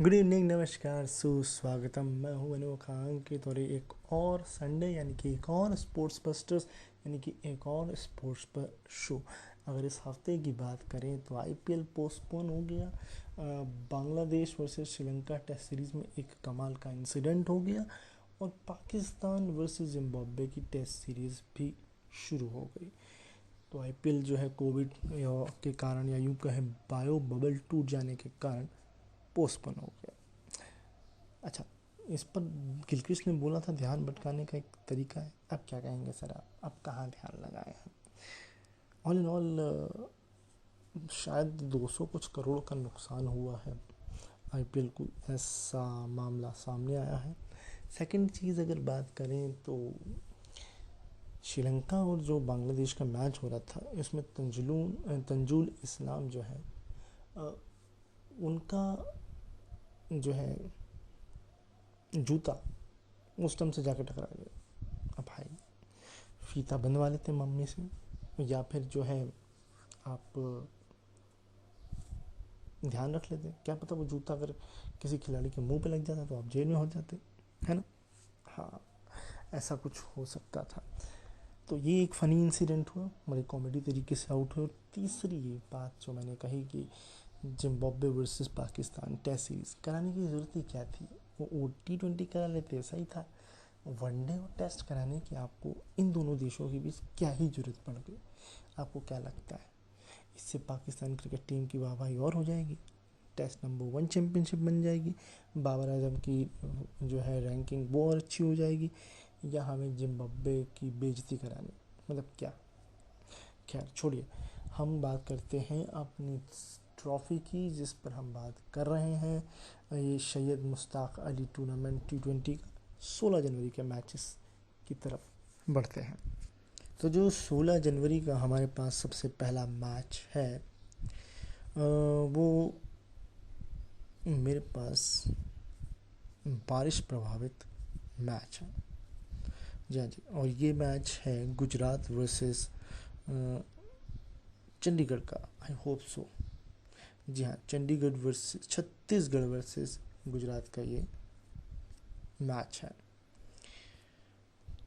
Good evening, नमस्कार, सुस्वागतम। मैं हूं अनोखा अंकित और एक और संडे यानी कि एक और स्पोर्ट्स बस्टर्स यानी कि एक और स्पोर्ट्स पर शो। अगर इस हफ्ते की बात करें तो आईपीएल पोस्टपोन हो गया। Bangladesh versus Sri Lanka test series में एक कमाल का इंसिडेंट हो गया और पाकिस्तान वर्सेस जिम्बाब्वे की टेस्ट सीरीज़ भी शुरू हो गई। तो आईपीएल जो है कोविड के कारण या यूँ कहें बायो बबल टूट जाने के कारण पोस्टपोन हो गया। अच्छा, इस पर गिलक्रिस्ट ने बोला था ध्यान भटकाने का एक तरीका है। अब क्या कहेंगे सर, आप कहाँ ध्यान लगाए हैं? ऑल इन ऑल शायद 200 कुछ करोड़ का नुकसान हुआ है आईपीएल को, ऐसा मामला सामने आया है। सेकंड चीज़ अगर बात करें तो श्रीलंका और जो बांग्लादेश का मैच हो रहा था इसमें तंजुल इस्लाम जो है उनका जो है जूता उस टाइम से जाके टकरा गया। अब भाई फीता बनवा लेते मम्मी से, या फिर जो है आप ध्यान रख लेते। क्या पता वो जूता अगर किसी खिलाड़ी के मुंह पे लग जाता तो आप जेल में हो जाते, है ना। हाँ, ऐसा कुछ हो सकता था। तो ये एक फ़नी इंसिडेंट हुआ, बड़ी कॉमेडी तरीके से आउट हुआ। और तीसरी बात जो मैंने कही कि Zimbabwe versus Pakistan test series कराने की ज़रूरत ही क्या थी? वो T20 करा लेते, सही था। वनडे और टेस्ट कराने की आपको इन दोनों देशों के बीच क्या ही ज़रूरत पड़ गई? आपको क्या लगता है इससे पाकिस्तान क्रिकेट टीम की वाहवाही और हो जाएगी, टेस्ट नंबर 1 चैम्पियनशिप बन जाएगी, बाबर आजम की जो है रैंकिंग वो और अच्छी हो जाएगी, या हमें जिम्बाब्वे की बेइज्जती करानी? मतलब क्या? खैर छोड़िए, हम बात करते हैं अपनी ट्रॉफ़ी की जिस पर हम बात कर रहे हैं। ये सैयद मुश्ताक अली टूर्नामेंट T20 का 16 जनवरी के मैचेस की तरफ बढ़ते हैं। तो जो 16 जनवरी का हमारे पास सबसे पहला मैच है वो मेरे पास बारिश प्रभावित मैच है। जी हाँ जी, और ये मैच है गुजरात वर्सेस चंडीगढ़ का। I hope so. जी हाँ, चंडीगढ़ वर्सेस छत्तीसगढ़ वर्सेस गुजरात का ये मैच है।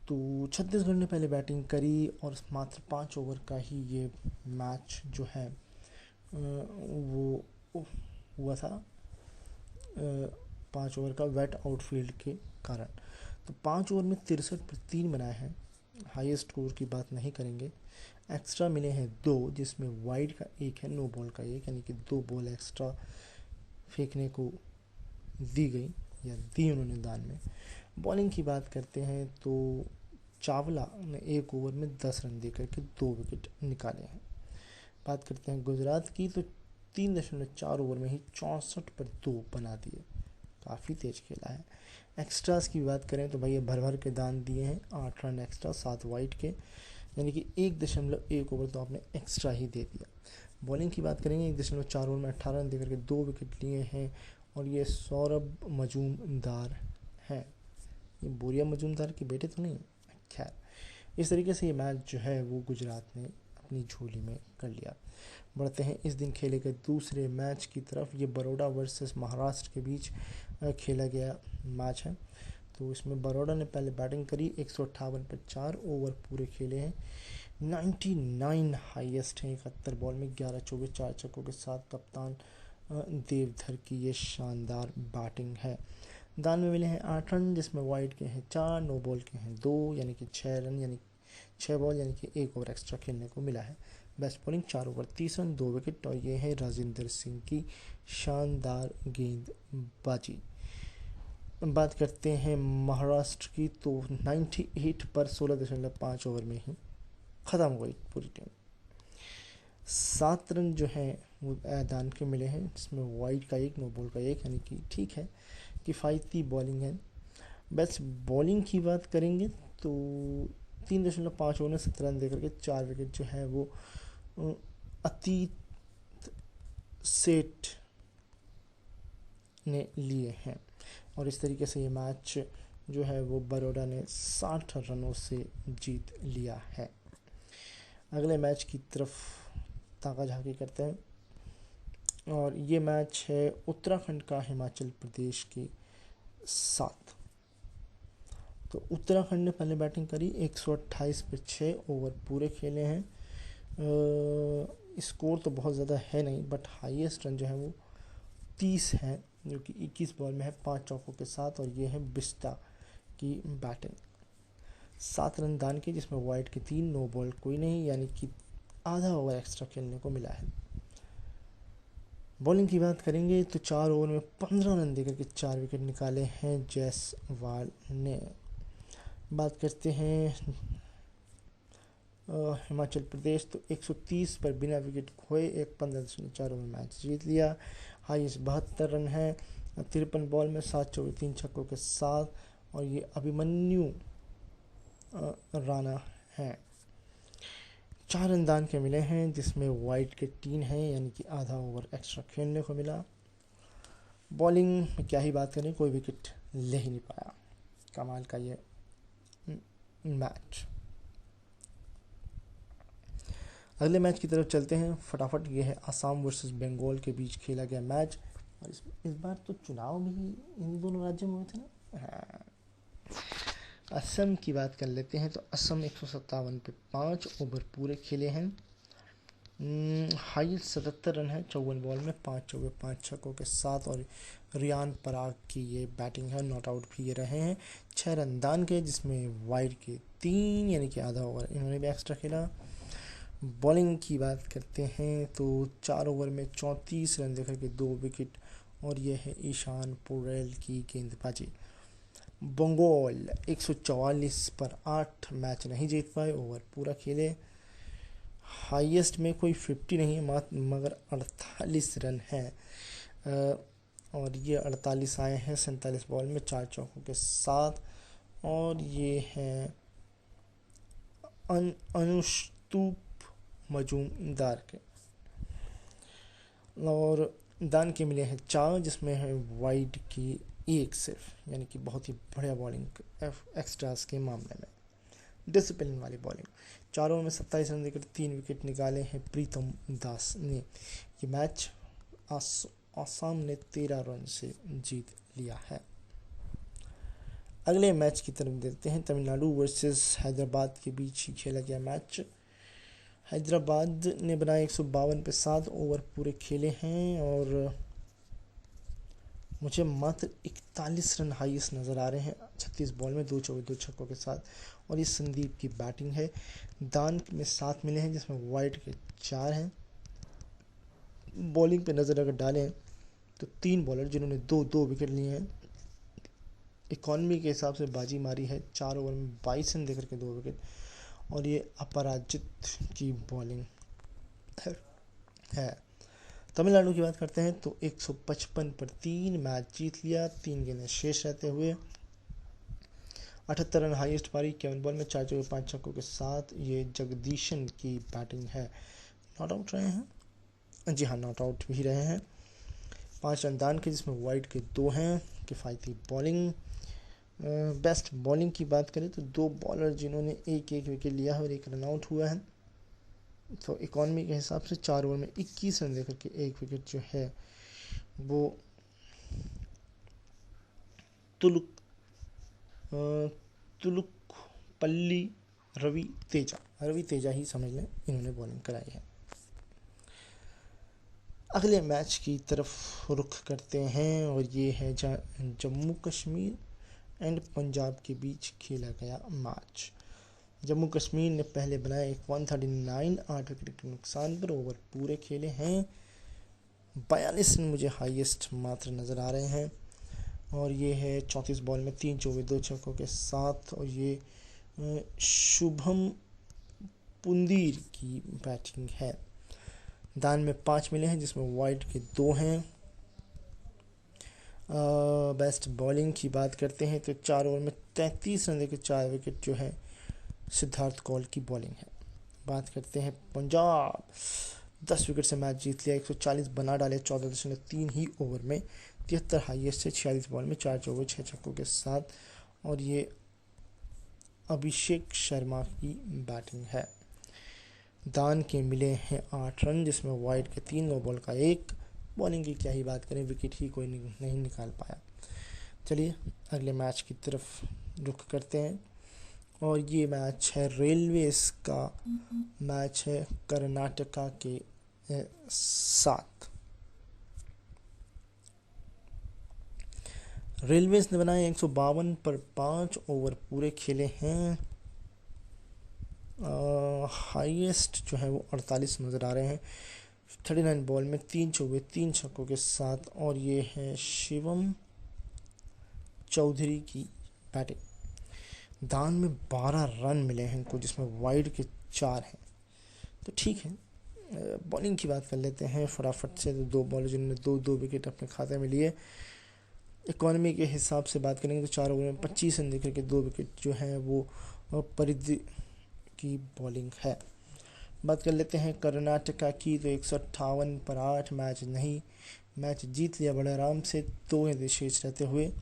तो छत्तीसगढ़ ने पहले बैटिंग करी और मात्र 5 ओवर का ही ये मैच जो है वो हुआ था 5 ओवर का वेट आउटफील्ड के कारण। तो 5 ओवर में 63 पर 3 बनाए हैं। हाईएस्ट स्कोर की बात नहीं करेंगे। एक्स्ट्रा मिले हैं 2, जिसमें वाइड का 1 है, नो बॉल का 1, यानी कि 2 बॉल एक्स्ट्रा फेंकने को दी गई या दी उन्होंने दान में। बॉलिंग की बात करते हैं तो चावला ने 1 ओवर में 10 रन देकर के 2 विकेट निकाले हैं। बात करते हैं गुजरात की तो 3.4 ओवर में ही 64 पर 2 बना दिए, काफ़ी तेज खेला है। एक्स्ट्रास की बात करें तो भैया भर भर के दान दिए हैं, 8 रन एक्स्ट्रा 7 वाइड के, यानी कि 1.1 ओवर तो आपने एक्स्ट्रा ही दे दिया। बॉलिंग की बात करेंगे 1.4 ओवर में 18 रन देकर के 2 विकेट लिए हैं, और ये सौरभ मजूमदार हैं। ये बोरिया मजूमदार के बेटे तो नहीं? खैर, इस तरीके से ये मैच जो है वो गुजरात ने अपनी झोली में कर लिया। बढ़ते हैं इस दिन खेले गए दूसरे मैच की तरफ। ये बड़ौदा वर्सेस महाराष्ट्र के बीच खेला गया मैच है। तो इसमें बड़ौदा ने पहले बैटिंग करी, 158 पर 4 ओवर पूरे खेले हैं। 99 हाईएस्ट है 71 बॉल में, 11 चौके 4 छक्कों के साथ कप्तान देवधर की ये शानदार बैटिंग है। दान में मिले हैं 8 रन, जिसमें वाइड के हैं 4, नो बॉल के हैं 2, यानी कि 6 रन, यानी 6 बॉल, यानी कि 1 ओवर एक्स्ट्रा खेलने को मिला है। Best bowling 4 over 30 run 2 wicket, और ये है राजेंद्र सिंह की शानदार गेंदबाजी। बात करते हैं महाराष्ट्र की तो 98 पर 16.5 ओवर में ही ख़त्म हो गई पूरी टीम। 7 रन जो हैं वो दान के मिले हैं, जिसमें वाइड का 1, नो बॉल का 1, यानी कि ठीक है, किफ़ायती बॉलिंग है। बेस्ट बॉलिंग की बात करेंगे तो 3.5 ओवर में 17 रन देकर के 4 विकेट जो है वो अतीत सेठ ने लिए हैं। और इस तरीके से ये मैच जो है वो बड़ौदा ने 60 रनों से जीत लिया है। अगले मैच की तरफ ताका झाकी करते हैं। और ये मैच है उत्तराखंड का हिमाचल प्रदेश के साथ। तो उत्तराखंड ने पहले बैटिंग करी, 128 पे 6 ओवर पूरे खेले हैं। स्कोर तो बहुत ज़्यादा है नहीं, बट हाईएस्ट रन जो है वो 30 हैं, जो कि 21 बॉल में है 5 चौकों के साथ। और ये है बिस्टा की बैटिंग, 7 रन दान के, जिसमें वाइड के 3, नो बॉल कोई नहीं, यानी कि आधा ओवर एक्स्ट्रा खेलने को मिला है। बॉलिंग की बात करेंगे तो 4 ओवर में 15 रन देकर के 4 विकेट निकाले हैं जायसवाल ने। बात करते हैं हिमाचल प्रदेश, तो 130 पर बिना विकेट खोए 15.4 ओवर मैच जीत लिया। हाईएस्ट 72 रन है 53 बॉल में, 7 चौके 3 छक्कों के साथ। और ये अभिमन्यु राणा हैं, 4 रन दान के मिले हैं, जिसमें वाइड के 3 हैं, यानी कि आधा ओवर एक्स्ट्रा खेलने को मिला। बॉलिंग में क्या ही बात करें, कोई विकेट ले ही नहीं पाया। कमाल का ये मैच। अगले मैच की तरफ चलते हैं फटाफट। ये है असम वर्सेस बंगाल के बीच खेला गया मैच। और इस बार तो चुनाव भी इन दोनों राज्यों में हुए थे ना। हाँ। असम की बात कर लेते हैं, तो असम 157 पे 5 ओवर पूरे खेले हैं। हाईएस्ट 77 रन है 54 बॉल में, 5 चौके 5 छक्कों के साथ। और रियान पराग की ये बैटिंग है, नॉट आउट भी ये रहे हैं। 6 रन दान के, जिसमें वाइड के 3, यानी कि आधा ओवर इन्होंने भी एक्स्ट्रा खेला। बॉलिंग की बात करते हैं तो 4 ओवर में 34 रन देकर के 2 विकेट। और ये है ईशान पोरेल की गेंदबाजी। बंगाल 144 पर 8 मैच नहीं जीत पाए, ओवर पूरा खेले। हाईएस्ट में कोई 50 नहीं है, मगर 48 रन हैं। और ये 48 आए हैं 47 बॉल में 4 चौकों के साथ। और ये हैं अनुष्टुप मजूमदार के, और दान के मिले हैं 4, जिसमें है वाइड की 1 सिर्फ, यानी कि बहुत ही बढ़िया बॉलिंग एक्स्ट्रास के मामले में, डिसिप्लिन वाली बॉलिंग। 4 ओवर में 27 रन देकर 3 विकेट निकाले हैं प्रीतम दास ने। ये मैच आसाम ने 13 रन से जीत लिया है। अगले मैच की तरफ देखते हैं, तमिलनाडु वर्सेस हैदराबाद के बीच ही खेला गया मैच। हैदराबाद ने बनाए 152 पे 7 ओवर पूरे खेले हैं। और मुझे मात्र 41 रन हाईएस्ट नज़र आ रहे हैं 36 बॉल में, 2 चौके 2 छक्कों के साथ। और ये संदीप की बैटिंग है। दान में 7 मिले हैं, जिसमें वाइड के 4 हैं। बॉलिंग पे नज़र अगर डालें तो 3 बॉलर जिन्होंने 2 विकेट लिए हैं। इकॉनमी के हिसाब से बाजी मारी है, 4 ओवर में 22 रन देकर के 2 विकेट। और ये अपराजित की बॉलिंग है। तमिलनाडु की बात करते हैं तो 155 पर 3 मैच जीत लिया, 3 गेंदें शेष रहते हुए। 78 रन हाईएस्ट पारी 51 बॉल में, 4 चौके 5 छक्कों के साथ। ये जगदीशन की बैटिंग है। नॉट आउट रहे हैं, जी हाँ, नॉट आउट भी रहे हैं। 5 रन दान के, जिसमें वाइड के 2 हैं। किफ़ायती बॉलिंग। बेस्ट बॉलिंग की बात करें तो 2 बॉलर जिन्होंने एक विकेट लिया है और 1 रन आउट हुआ है। तो इकॉनमी के हिसाब से 4 ओवर में 21 रन देकर के 1 विकेट जो है वो तुलुकपल्ली रवि तेजा ही समझ लें, इन्होंने बॉलिंग कराई है। अगले मैच की तरफ रुख करते हैं, और ये है जम्मू कश्मीर एंड पंजाब के बीच खेला गया मैच। जम्मू कश्मीर ने पहले बनाया 139 8 विकेट के नुकसान पर, ओवर पूरे खेले हैं। 42 रन मुझे हाईएस्ट मात्र नज़र आ रहे हैं। और ये है 34 बॉल में 3 चौके 2 छक्कों के साथ। और ये शुभम पुंदीर की बैटिंग है। दान में 5 मिले हैं, जिसमें वाइड के 2 हैं। बेस्ट बॉलिंग की बात करते हैं तो 4 ओवर में 33 रन देकर 4 विकेट जो है सिद्धार्थ कौल की बॉलिंग है। बात करते हैं पंजाब, 10 विकेट से मैच जीत लिया, 140 बना डाले 14.3 ही ओवर में। 73 हाईएस्ट से 46 बॉल में 4 चौके 6 छक्कों के साथ। और ये अभिषेक शर्मा की बैटिंग है। दान के मिले हैं 8 रन, जिसमें वाइड के 3, नो बॉल का 1। बॉलिंग की क्या ही बात करें, विकेट ही कोई नहीं निकाल पाया। चलिए अगले मैच की तरफ रुख करते हैं, और ये मैच है रेलवेज का मैच है कर्नाटका के साथ। रेलवेज ने बनाए 152 पर 5 ओवर पूरे खेले हैं। हाईएस्ट जो है वो 48 नज़र आ रहे हैं। 39 बॉल में 3 चौके 3 छक्कों के साथ, और ये है शिवम चौधरी की बैटिंग। दान में 12 रन मिले हैं इनको, जिसमें वाइड के 4 हैं। तो ठीक है, बॉलिंग की बात कर लेते हैं फटाफट से। तो 2 बॉलर जिन्होंने 2-2 विकेट अपने खाते में लिए। इकॉनमी के हिसाब से बात करेंगे तो 4 ओवर में 25 रन देकर के 2 विकेट जो है वो परिधि की बॉलिंग है। बात कर लेते हैं कर्नाटका की, तो 158 पर 8 मैच नहीं, मैच जीत लिया बड़े आराम से 2 शेष रहते हुए।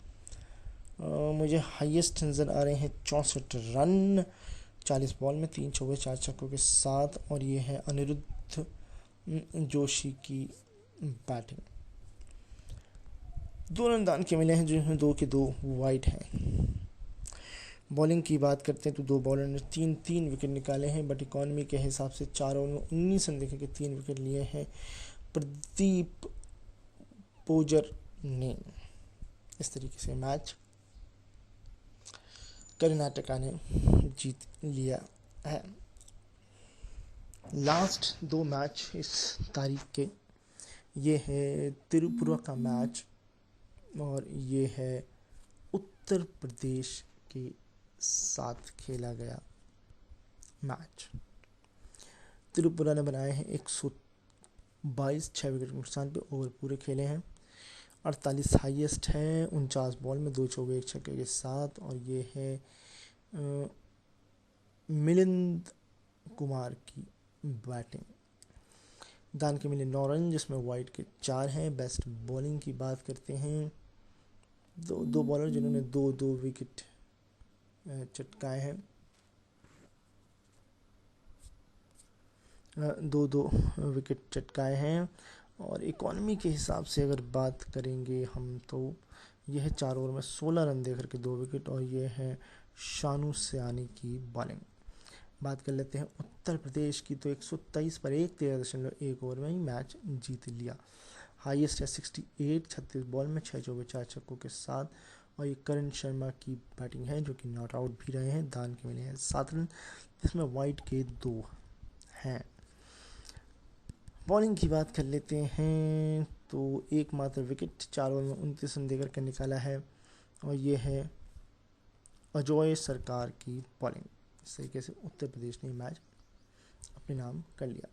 मुझे हाईएस्ट नज़र आ रहे हैं 64 रन 40 बॉल में 3 चौके 4 छक्कों के साथ, और ये है अनिरुद्ध जोशी की बैटिंग। 2 रन दान के मिले हैं, जिनमें 2 के 2 वाइड हैं। बॉलिंग की बात करते हैं तो 2 बॉलर ने 3-3 विकेट निकाले हैं, बट इकॉनमी के हिसाब से 4 ओवर में 19 रन देकर के 3 विकेट लिए हैं प्रदीप पोजर ने। इस तरीके से मैच कर्नाटका ने जीत लिया है। लास्ट 2 मैच इस तारीख के, ये है त्रिपुरा का मैच, और ये है उत्तर प्रदेश के साथ खेला गया मैच। त्रिपुरा ने बनाए हैं 122 6 विकेट के नुकसान पे ओवर पूरे खेले हैं। 48 हाईएस्ट है 49 बॉल में 2 चौके 1 छक्के के साथ, और ये है मिलिंद कुमार की बैटिंग। दान के मिले 9 रन, जिसमें वाइड के 4 हैं। बेस्ट बॉलिंग की बात करते हैं, दो बॉलर जिन्होंने 2-2 विकेट चटकाए हैं, 2-2 विकेट चटकाए हैं। और इकॉनमी के हिसाब से अगर बात करेंगे हम, तो यह है 4 ओवर में 16 रन देकर के 2 विकेट, और ये है शानू सयानी की बॉलिंग। बात कर लेते हैं उत्तर प्रदेश की, तो 123 पर 13.1 ओवर में ही मैच जीत लिया। हाईएस्ट है 68 36 बॉल में 6 चौके 4 छक्कों के साथ, और ये करण शर्मा की बैटिंग है, जो कि नॉट आउट भी रहे हैं। दान के मिले हैं 7 रन, जिसमें वाइड के 2 हैं। बॉलिंग की बात कर लेते हैं, तो एकमात्र विकेट 4 ओवर में 29 रन देकर के निकाला है, और ये है अजय सरकार की बॉलिंग। इस तरीके से उत्तर प्रदेश ने मैच अपने नाम कर लिया।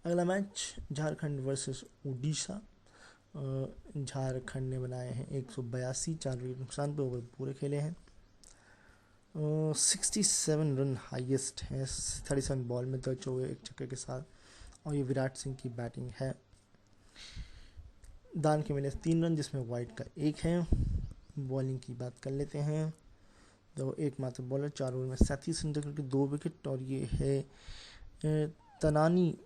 अगला मैच झारखंड वर्सेस उड़ीसा। झारखंड ने बनाए हैं 182 4 विकेट नुकसान पे ओवर पूरे खेले हैं। 67 रन हाईएस्ट है 37 बॉल में 2 चौके 1 छक्के के साथ, और ये विराट सिंह की बैटिंग है। दान के मिले 3 रन, जिसमें वाइड का 1 है। बॉलिंग की बात कर लेते हैं, तो एकमात्र बॉलर 4 ओवर में 37 रन देकर के 2 विकेट, और ये है तनानी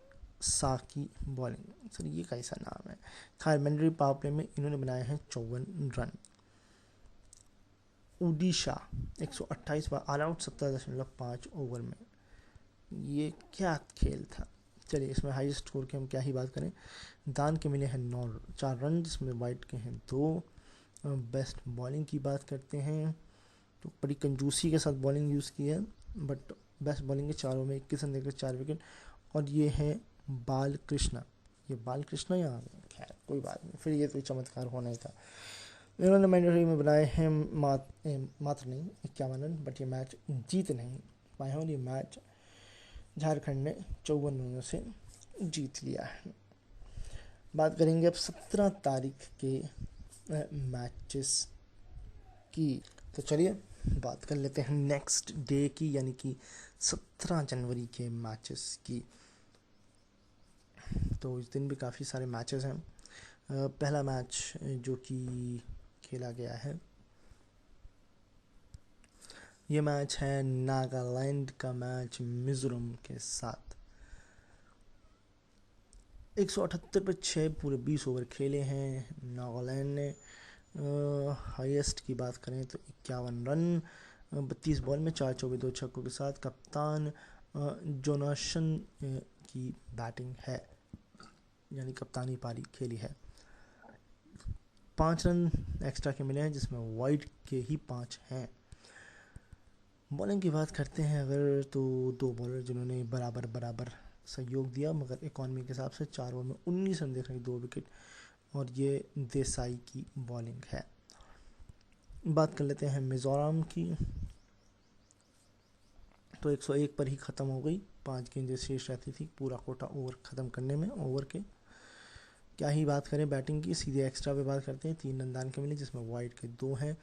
सा की बॉलिंग। सर ये कैसा नाम है। खैर मैंडरी पावर प्ले में इन्होंने बनाए हैं 54 रन। उड़ीसा 128 पर ऑल आउट 17.5 ओवर में। ये क्या खेल था। चलिए इसमें हाईएस्ट स्कोर की हम क्या ही बात करें। दान के मिले हैं 4 रन, जिसमें वाइड के हैं 2। बेस्ट बॉलिंग की बात करते हैं, तो बड़ी कंजूसी के साथ बॉलिंग यूज़ की है, बट बेस्ट बॉलिंग के 4 ओवर में 21 रन देकर 4 विकेट, और ये है बालकृष्णा। ये बालकृष्णा या खैर कोई बात नहीं, फिर ये तो चमत्कार होना ही था। इन्होंने मैंडेटरी में बनाए हैं मात्र नहीं 51 रन, बट ये मैच जीत नहीं पाए हैं, और ये मैच झारखंड ने 54 रनों से जीत लिया है। बात करेंगे अब 17 तारीख के मैचेस की। तो चलिए बात कर लेते हैं नेक्स्ट डे की, यानी कि 17 जनवरी के मैचेस की। तो इस दिन भी काफ़ी सारे मैचेस हैं। पहला मैच जो कि खेला गया है, ये मैच है नागालैंड का मैच मिजोरम के साथ। 178 पर 6 पूरे 20 ओवर खेले हैं नागालैंड ने। हाईएस्ट की बात करें तो 51 रन 32 बॉल में 4 चौके 2 छक्कों के साथ कप्तान जोनासन की बैटिंग है, यानी कप्तानी पारी खेली है। 5 रन एक्स्ट्रा के मिले हैं जिसमें वाइड के ही 5 हैं। बॉलिंग की बात करते हैं अगर तो 2 बॉलर जिन्होंने बराबर सहयोग दिया, मगर इकॉनमी के हिसाब से 4 ओवर में 19 रन देख रहे 2 विकेट, और ये देसाई की बॉलिंग है। बात कर लेते हैं मिज़ोरम की, तो 101 पर ही ख़त्म हो गई। 5 गेंदें शेष रहती थी पूरा कोटा ओवर ख़त्म करने में। ओवर के क्या ही बात करें बैटिंग की, सीधे एक्स्ट्रा पे बात करते हैं। 3 रन दान के मिले जिसमें वाइड के 2 हैं।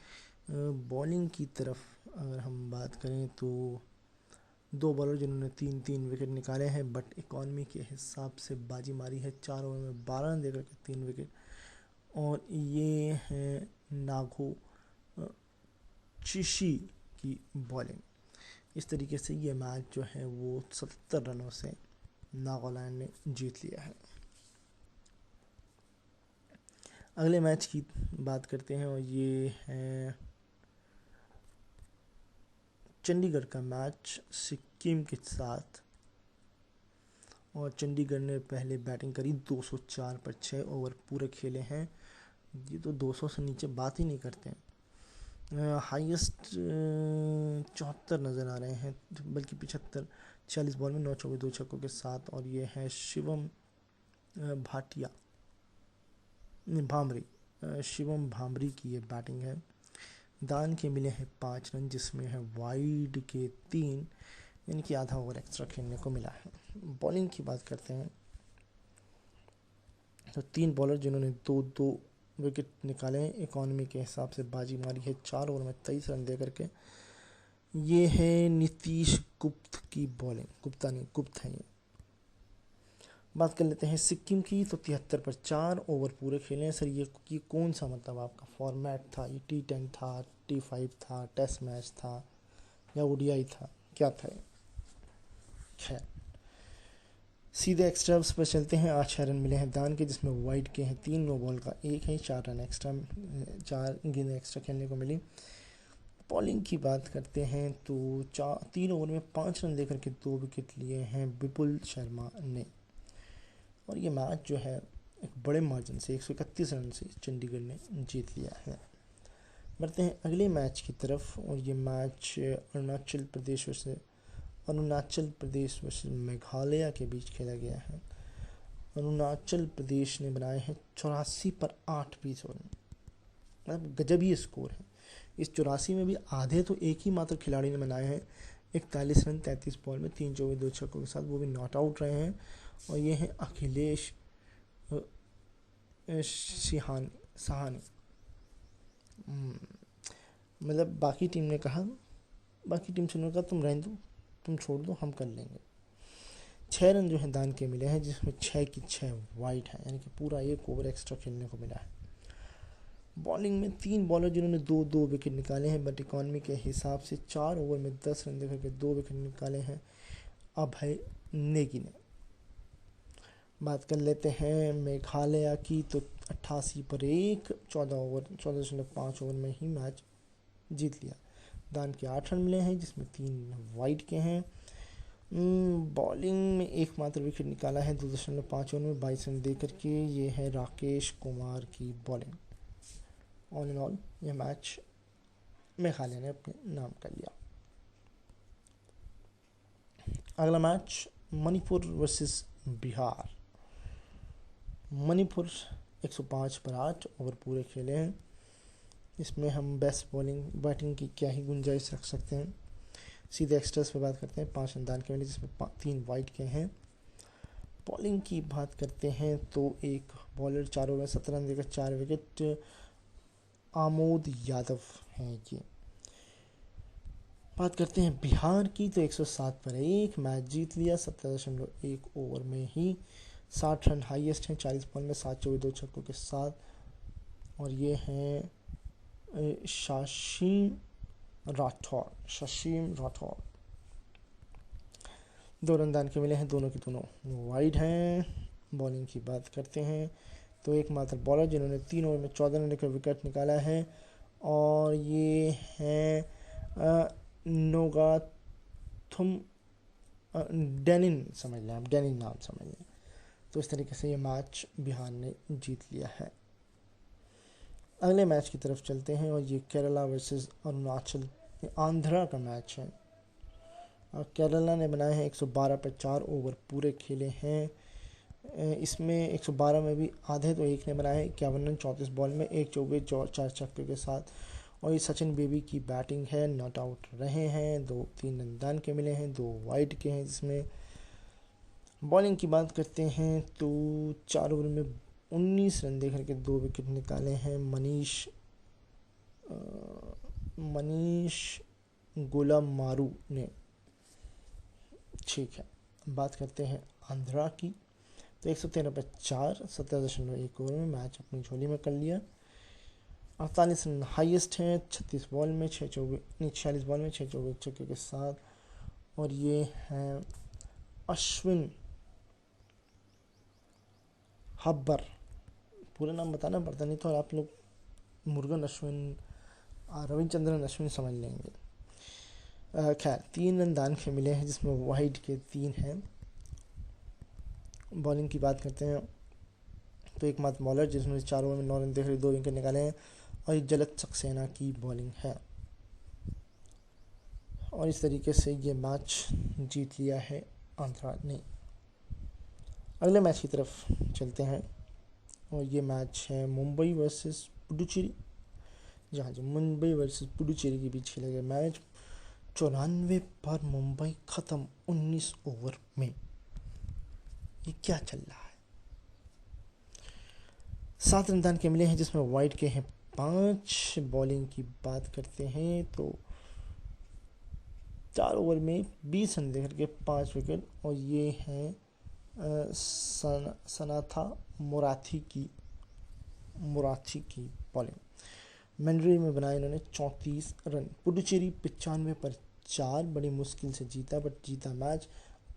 बॉलिंग की तरफ अगर हम बात करें तो 2 बॉलर जिन्होंने 3 विकेट निकाले हैं, बट इकॉनमी के हिसाब से बाजी मारी है। 4 ओवर में 12 रन देकर के 3 विकेट, और ये है नागो चिशी की बॉलिंग। इस तरीके से ये मैच जो है वो 77 रनों से नागालैंड ने जीत लिया है। अगले मैच की बात करते हैं और ये है चंडीगढ़ का मैच सिक्किम के साथ, और चंडीगढ़ ने पहले बैटिंग करी 204 पर 6 ओवर पूरे खेले हैं। ये तो 200 से नीचे बात ही नहीं करते हैं। हाईएस्ट 74 नज़र आ रहे हैं, बल्कि 75, 40 बॉल में 9 चौके 2 छक्कों के साथ, और ये है शिवम भाटिया भामरी शिवम भामरी की ये बैटिंग है। दान के मिले हैं 5 रन जिसमें है वाइड के 3, यानी कि आधा ओवर एक्स्ट्रा खेलने को मिला है। बॉलिंग की बात करते हैं तो 3 बॉलर जिन्होंने 2-2 विकेट निकाले हैं, इकॉनमी के हिसाब से बाजी मारी है 4 ओवर में 23 रन दे करके। ये है नीतीश गुप्त की बॉलिंग, गुप्त है ये। बात कर लेते हैं सिक्किम की, तो 73 पर 4 ओवर पूरे खेले हैं। सर ये कौन सा मतलब आपका फॉर्मेट था? ये T10 था, T5 था, टेस्ट मैच था, या ODI था, क्या था ये? खैर, सीधे एक्स्ट्रास पर चलते हैं। 8 रन मिले हैं दान के जिसमें वाइड के हैं 3, नो बॉल का 1 है। 4 रन एक्स्ट्रा, 4 गेंदें एक्स्ट्रा खेलने को मिली। बॉलिंग की बात करते हैं तो 3 ओवर में 5 रन देकर के 2 विकेट लिए हैं विपुल शर्मा ने, और ये मैच जो है एक बड़े मार्जिन से 131 रन से चंडीगढ़ ने जीत लिया है। बढ़ते हैं अगले मैच की तरफ, और ये मैच अरुणाचल प्रदेश वर्सेस मेघालय के बीच खेला गया है। अरुणाचल प्रदेश ने बनाए हैं 84 पर 8 20 ओवर में, मतलब गजब ही स्कोर है। इस 84 में भी आधे तो एक ही मात्र खिलाड़ी ने बनाए हैं। 41 रन 33 बॉल में 3 चौके 2 छक्कों के साथ, वो भी नॉट आउट रहे हैं, और ये हैं अखिलेश सहानी। मतलब बाकी टीम से उन्होंने कहा तुम रहने दो, तुम छोड़ दो, हम कर लेंगे। 6 रन जो है दान के मिले हैं जिसमें 6 की 6 वाइड है, यानी कि पूरा 1 ओवर एक्स्ट्रा खेलने को मिला है। बॉलिंग में 3 बॉलर जिन्होंने 2-2 विकेट निकाले हैं, बट इकॉनमी के हिसाब से 4 ओवर में 10 रन देकर के 2 विकेट निकाले हैं अभय नेगी ने। बात कर लेते हैं मेघालय की, तो 88 पर 1 14.5 ओवर में ही मैच जीत लिया। दान के 8 रन मिले हैं जिसमें 3 वाइड के हैं। बॉलिंग में एकमात्र विकेट निकाला है 2.5 ओवर में 22 रन देकर के, ये है राकेश कुमार की बॉलिंग। ऑल इन ऑल यह मैच मेघालय ने अपने नाम कर लिया। अगला मैच मणिपुर वर्सेस बिहार। मणिपुर 105 पर 8 ओवर पूरे खेले हैं। इसमें हम बेस्ट बैटिंग की क्या ही गुंजाइश रख सकते हैं। सीधे एक्स्ट्रास पे बात करते हैं। 5 रन दान के मिले जिसमें 3 वाइड के हैं। बॉलिंग की बात करते हैं तो एक बॉलर 4 ओवर में 17 रन देकर 4 विकेट, आमोद यादव हैं ये। बात करते हैं बिहार की, तो 107 पर 1 मैच जीत लिया 17.1 ओवर में ही। 60 रन हाईएस्ट हैं 40 बॉल में 7 चौके 2 छक्कों के साथ, और ये हैं शशीम राठौर। 2 रन दान के मिले हैं, दोनों के दोनों वाइड हैं। बॉलिंग की बात करते हैं तो एकमात्र बॉलर जिन्होंने 3 ओवर में 14 रन का विकेट निकाला है और ये हैं नोगाथुम डेनिन, समझ लें आप, डेनिन नाम समझ लें। तो इस तरीके से ये मैच बिहार ने जीत लिया है। अगले मैच की तरफ चलते हैं और ये केरला वर्सेस अरुणाचल, आंध्रा का मैच है। केरला ने बनाए हैं 112 पर 4 ओवर पूरे खेले हैं। इसमें 112 में भी आधे तो एक ने बनाए हैं, 51 रन 34 बॉल में, 1 चौके 4 छक्के के साथ। और ये सचिन बेबी की बैटिंग है, नॉट आउट रहे हैं, 2-3 रन दान के मिले हैं, 2 वाइड के हैं। जिसमें बॉलिंग की बात करते हैं तो 4 ओवर में 19 रन देकर के 2 विकेट निकाले हैं मनीष गुलमारू ने। ठीक है, बात करते हैं आंध्रा की तो 113 पर 4, 17.1 ओवर में मैच अपनी झोली में कर लिया। 48 रन हाईएस्ट हैं, 36 बॉल में 6 चौके, 46 बॉल में 6 चौके छक्के के साथ। और ये हैं अश्विन हब्बर, पूरा नाम बताना पड़ता नहीं तो आप लोग मुरुगन अश्विन, रविचंद्रन अश्विन समझ लेंगे। खैर 3 रन दान के मिले हैं जिसमें वाइड के 3 हैं। बॉलिंग की बात करते हैं तो एकमात्र बॉलर जिसमें 4 ओवर में 9 रन देकर 2 विकेट निकाले हैं और ये जलत सक्सेना की बॉलिंग है। और इस तरीके से ये मैच जीत लिया है आंध्रा ने। अगले मैच की तरफ चलते हैं और ये मैच है मुंबई वर्सेस पुडुचेरी। जहाँ जो मुंबई वर्सेस पुडुचेरी के बीच खेला गया मैच, 94 पर मुंबई ख़त्म 19 ओवर में। ये क्या चल रहा है? 7 रन दान के मिले हैं जिसमें वाइड के हैं 5। बॉलिंग की बात करते हैं तो 4 ओवर में 20 रन देकर के 5 विकेट। और ये हैं सनाथा मुराथी की बॉलिंग। मैंड्री में बनाए इन्होंने 34 रन। पुडुचेरी 95 पर 4 बड़ी मुश्किल से जीता, बट जीता मैच।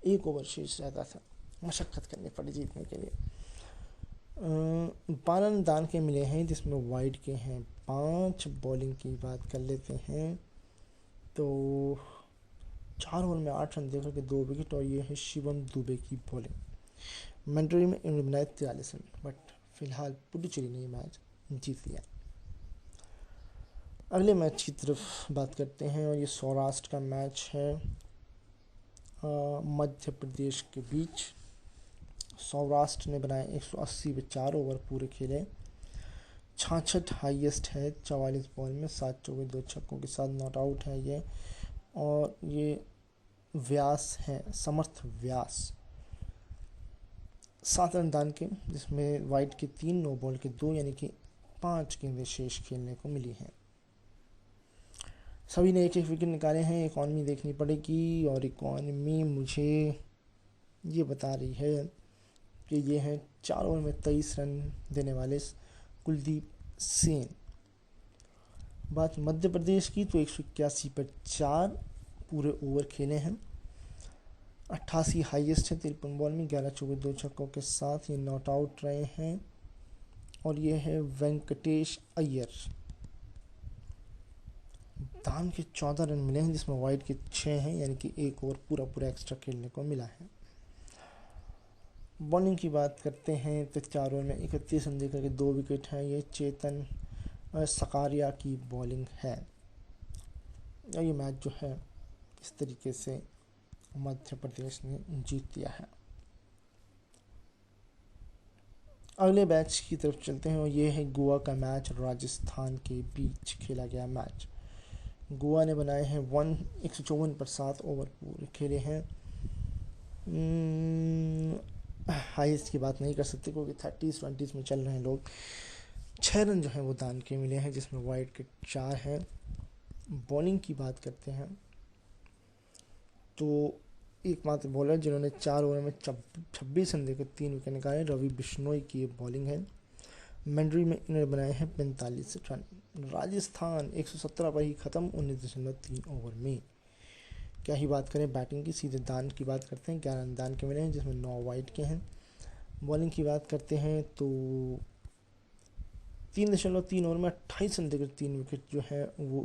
1 ओवर शेष रहता था, मशक्क़त करनी पड़ी जीतने के लिए। 12 रन दान के मिले हैं जिसमें वाइड के हैं 5। बॉलिंग की बात कर लेते हैं तो 4 ओवर में 8 रन देकर के 2 विकेट। और ये है शिवम दुबे की बॉलिंग। मैंड्री में इन्होंने बनाए 43 रन, बट फिलहाल पुडुचेरी ने ये मैच जीत लिया। अगले मैच की तरफ बात करते हैं और ये सौराष्ट्र का मैच है मध्य प्रदेश के बीच। सौराष्ट्र ने बनाए 180 पे 4 ओवर पूरे खेले। 66 हाईएस्ट है 44 बॉल में, 7 चौके 2 छक्कों के साथ नॉट आउट है ये। और ये व्यास है, समर्थ व्यास, 7 रन दान के जिसमें वाइड के 3, नो बॉल के 2, यानी कि 5 गेंदें शेष खेलने को मिली हैं। सभी ने 1-1 विकेट निकाले हैं। इकॉनमी देखनी पड़ेगी और इकॉनमी मुझे ये बता रही है कि ये हैं 4 ओवर में 23 रन देने वाले कुलदीप सेन। बात मध्य प्रदेश की तो 181 पर 4 पूरे ओवर खेले हैं। 88 हाईएस्ट है 53 बॉल में, 11 चौके 2 छक्कों के साथ ये नॉट आउट रहे हैं। और ये है वेंकटेश अय्यर, दान के 14 रन मिले हैं जिसमें वाइड के 6 हैं, यानी कि 1 ओवर पूरा एक्स्ट्रा खेलने को मिला है। बॉलिंग की बात करते हैं तो 4 ओवर में 31 रन देकर के 2 विकेट हैं। ये चेतन सकारिया की बॉलिंग है। और ये मैच जो है इस तरीके से मध्य प्रदेश ने जीत लिया है। अगले मैच की तरफ चलते हैं और ये है गोवा का मैच, राजस्थान के बीच खेला गया मैच। गोवा ने बनाए हैं 154 पर 7 ओवर पूरे खेले हैं। हाईएस्ट की बात नहीं कर सकते क्योंकि 30-20 में चल रहे हैं लोग। 6 रन जो हैं वो दान के मिले हैं जिसमें वाइड के 4 हैं। बॉलिंग की बात करते हैं तो एकमात्र बॉलर जिन्होंने 4 ओवर में 26 रन देकर 3 विकेट निकाले, रवि बिश्नोई की बॉलिंग है। मैंड्री में इन्होंने बनाए हैं 45 रन। राजस्थान 117 पर ही ख़त्म 19.3 ओवर में। क्या ही बात करें बैटिंग की, सीधे दान की बात करते हैं। 11 रन दान के मिले हैं जिसमें 9 वाइड के हैं। बॉलिंग की बात करते हैं तो 3.3 ओवर में 28 रन देकर 3 विकेट जो है वो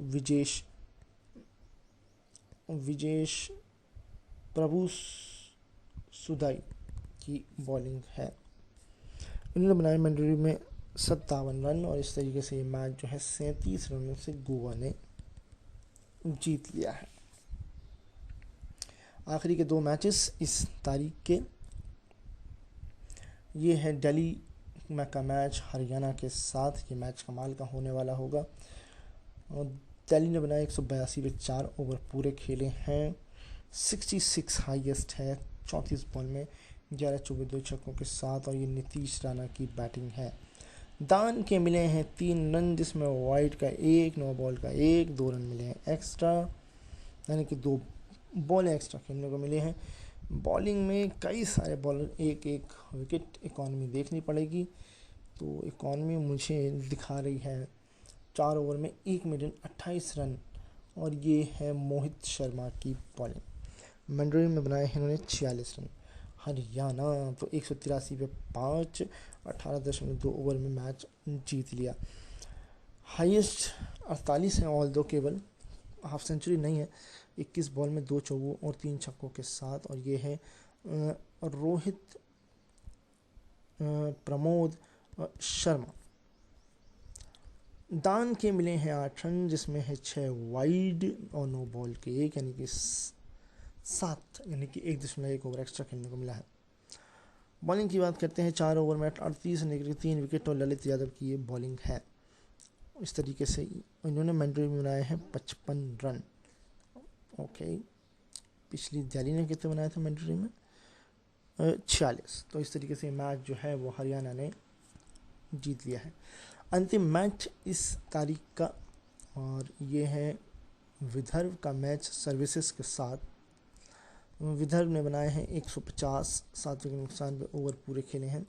विजेश प्रभु सुदाई की बॉलिंग है। इन्होंने बनाए मंडली में 57 रन और इस तरीके से ये मैच जो है 37 रनों से गोवा ने जीत लिया है। आखिरी के 2 मैचेस इस तारीख के ये है दिल्ली का मैच हरियाणा के साथ। ये मैच कमाल का होने वाला होगा। और दिल्ली ने बनाया 182 पे 4 ओवर पूरे खेले हैं। 66 हाईएस्ट है 34 बॉल में 11-24 2 छक्कों के साथ और ये नीतीश राणा की बैटिंग है। दान के मिले हैं 3 रन जिसमें वाइड का 1, नो बॉल का 1, 2 रन मिले हैं एक्स्ट्रा, यानी कि 2 बॉल एक्स्ट्रा खेलने को मिले हैं। बॉलिंग में कई सारे बॉलर एक विकेट इकॉनमी देखनी पड़ेगी। तो इकॉनमी मुझे दिखा रही है 4 ओवर में 1 मिनट 28 रन और ये है मोहित शर्मा की बॉलिंग। मंडली में बनाए हैं इन्होंने 46 रन। हरियाणा तो 183 पे 5 18.2 ओवर में मैच जीत लिया। हाईएस्ट 48 है ऑल दो, केवल हाफ सेंचुरी नहीं है। 21 बॉल में 2 चौकों और 3 छक्कों के साथ और ये है रोहित प्रमोद शर्मा। दान के मिले हैं 8 रन जिसमें है 6 वाइड और 9 बॉल के 1, यानी कि 7, यानी कि 1.1 ओवर एक्स्ट्रा खेलने को मिला है। बॉलिंग की बात करते हैं 4 ओवर में 38 रन देकर 3 विकेट और ललित यादव की ये बॉलिंग है। इस तरीके से इन्होंने मंडली में बनाए हैं 55 रन। ओके, पिछली दिल्ली ने कितने बनाए थे मंडली में? 46। तो इस तरीके से मैच जो है वो हरियाणा ने जीत लिया है। अंतिम मैच इस तारीख का और ये है विदर्भ का मैच सर्विसेज के साथ। विदर्भ ने बनाए हैं 150, 7 विकेट नुकसान पे ओवर पूरे खेले हैं।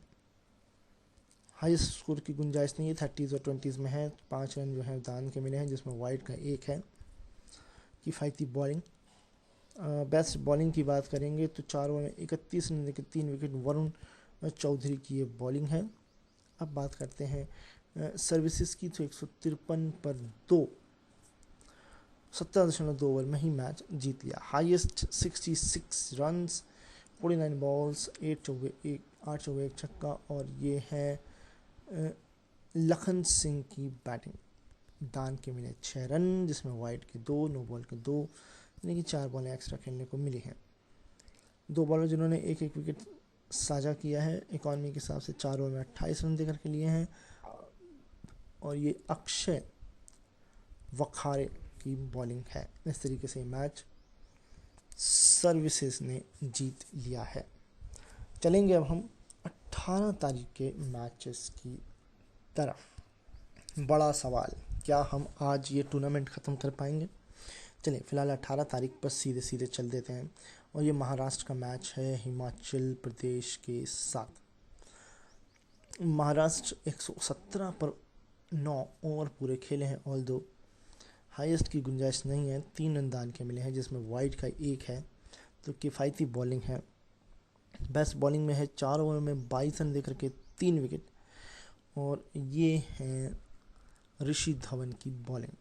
हाईएस्ट स्कोर की गुंजाइश नहीं है, 30s और 20s में है। 5 रन जो है दान के मिले हैं जिसमें वाइड का 1 है। किफ़ायती बॉलिंग। बेस्ट बॉलिंग की बात करेंगे तो 4 ओवर में 31 रन देकर 3 विकेट वरुण चौधरी की ये बॉलिंग है। अब बात करते हैं सर्विसेज की तो 153 पर 2 17.2 ओवर में ही मैच जीत लिया। हाईएस्ट 66 रन्स 49 बॉल्स 8 चौके 1 छक्का और ये है लखन सिंह की बैटिंग। दान के मिले 6 रन जिसमें वाइड के 2, नो बॉल के 2, यानी कि 4 बॉलें एक्स्ट्रा खेलने को मिली हैं। 2 बॉलर जिन्होंने एक विकेट साझा किया है इकॉनमी के हिसाब से 4 ओवर में 28 रन देकर के लिए हैं और ये अक्षय वखारे की बॉलिंग है। इस तरीके से मैच सर्विसेज ने जीत लिया है। चलेंगे अब हम 18 तारीख के मैचेस की तरफ। बड़ा सवाल, क्या हम आज ये टूर्नामेंट ख़त्म कर पाएंगे? चलिए फिलहाल 18 तारीख पर सीधे चल देते हैं और ये महाराष्ट्र का मैच है हिमाचल प्रदेश के साथ। महाराष्ट्र 117 पर 9 ओवर पूरे खेले हैं। ऑल दो हाईएस्ट की गुंजाइश नहीं है। 3 रन दान के मिले हैं जिसमें वाइड का 1 है। तो किफ़ायती बॉलिंग है। बेस्ट बॉलिंग में है 4 ओवर में 22 रन देकर के 3 विकेट और ये हैं ऋषि धवन की बॉलिंग।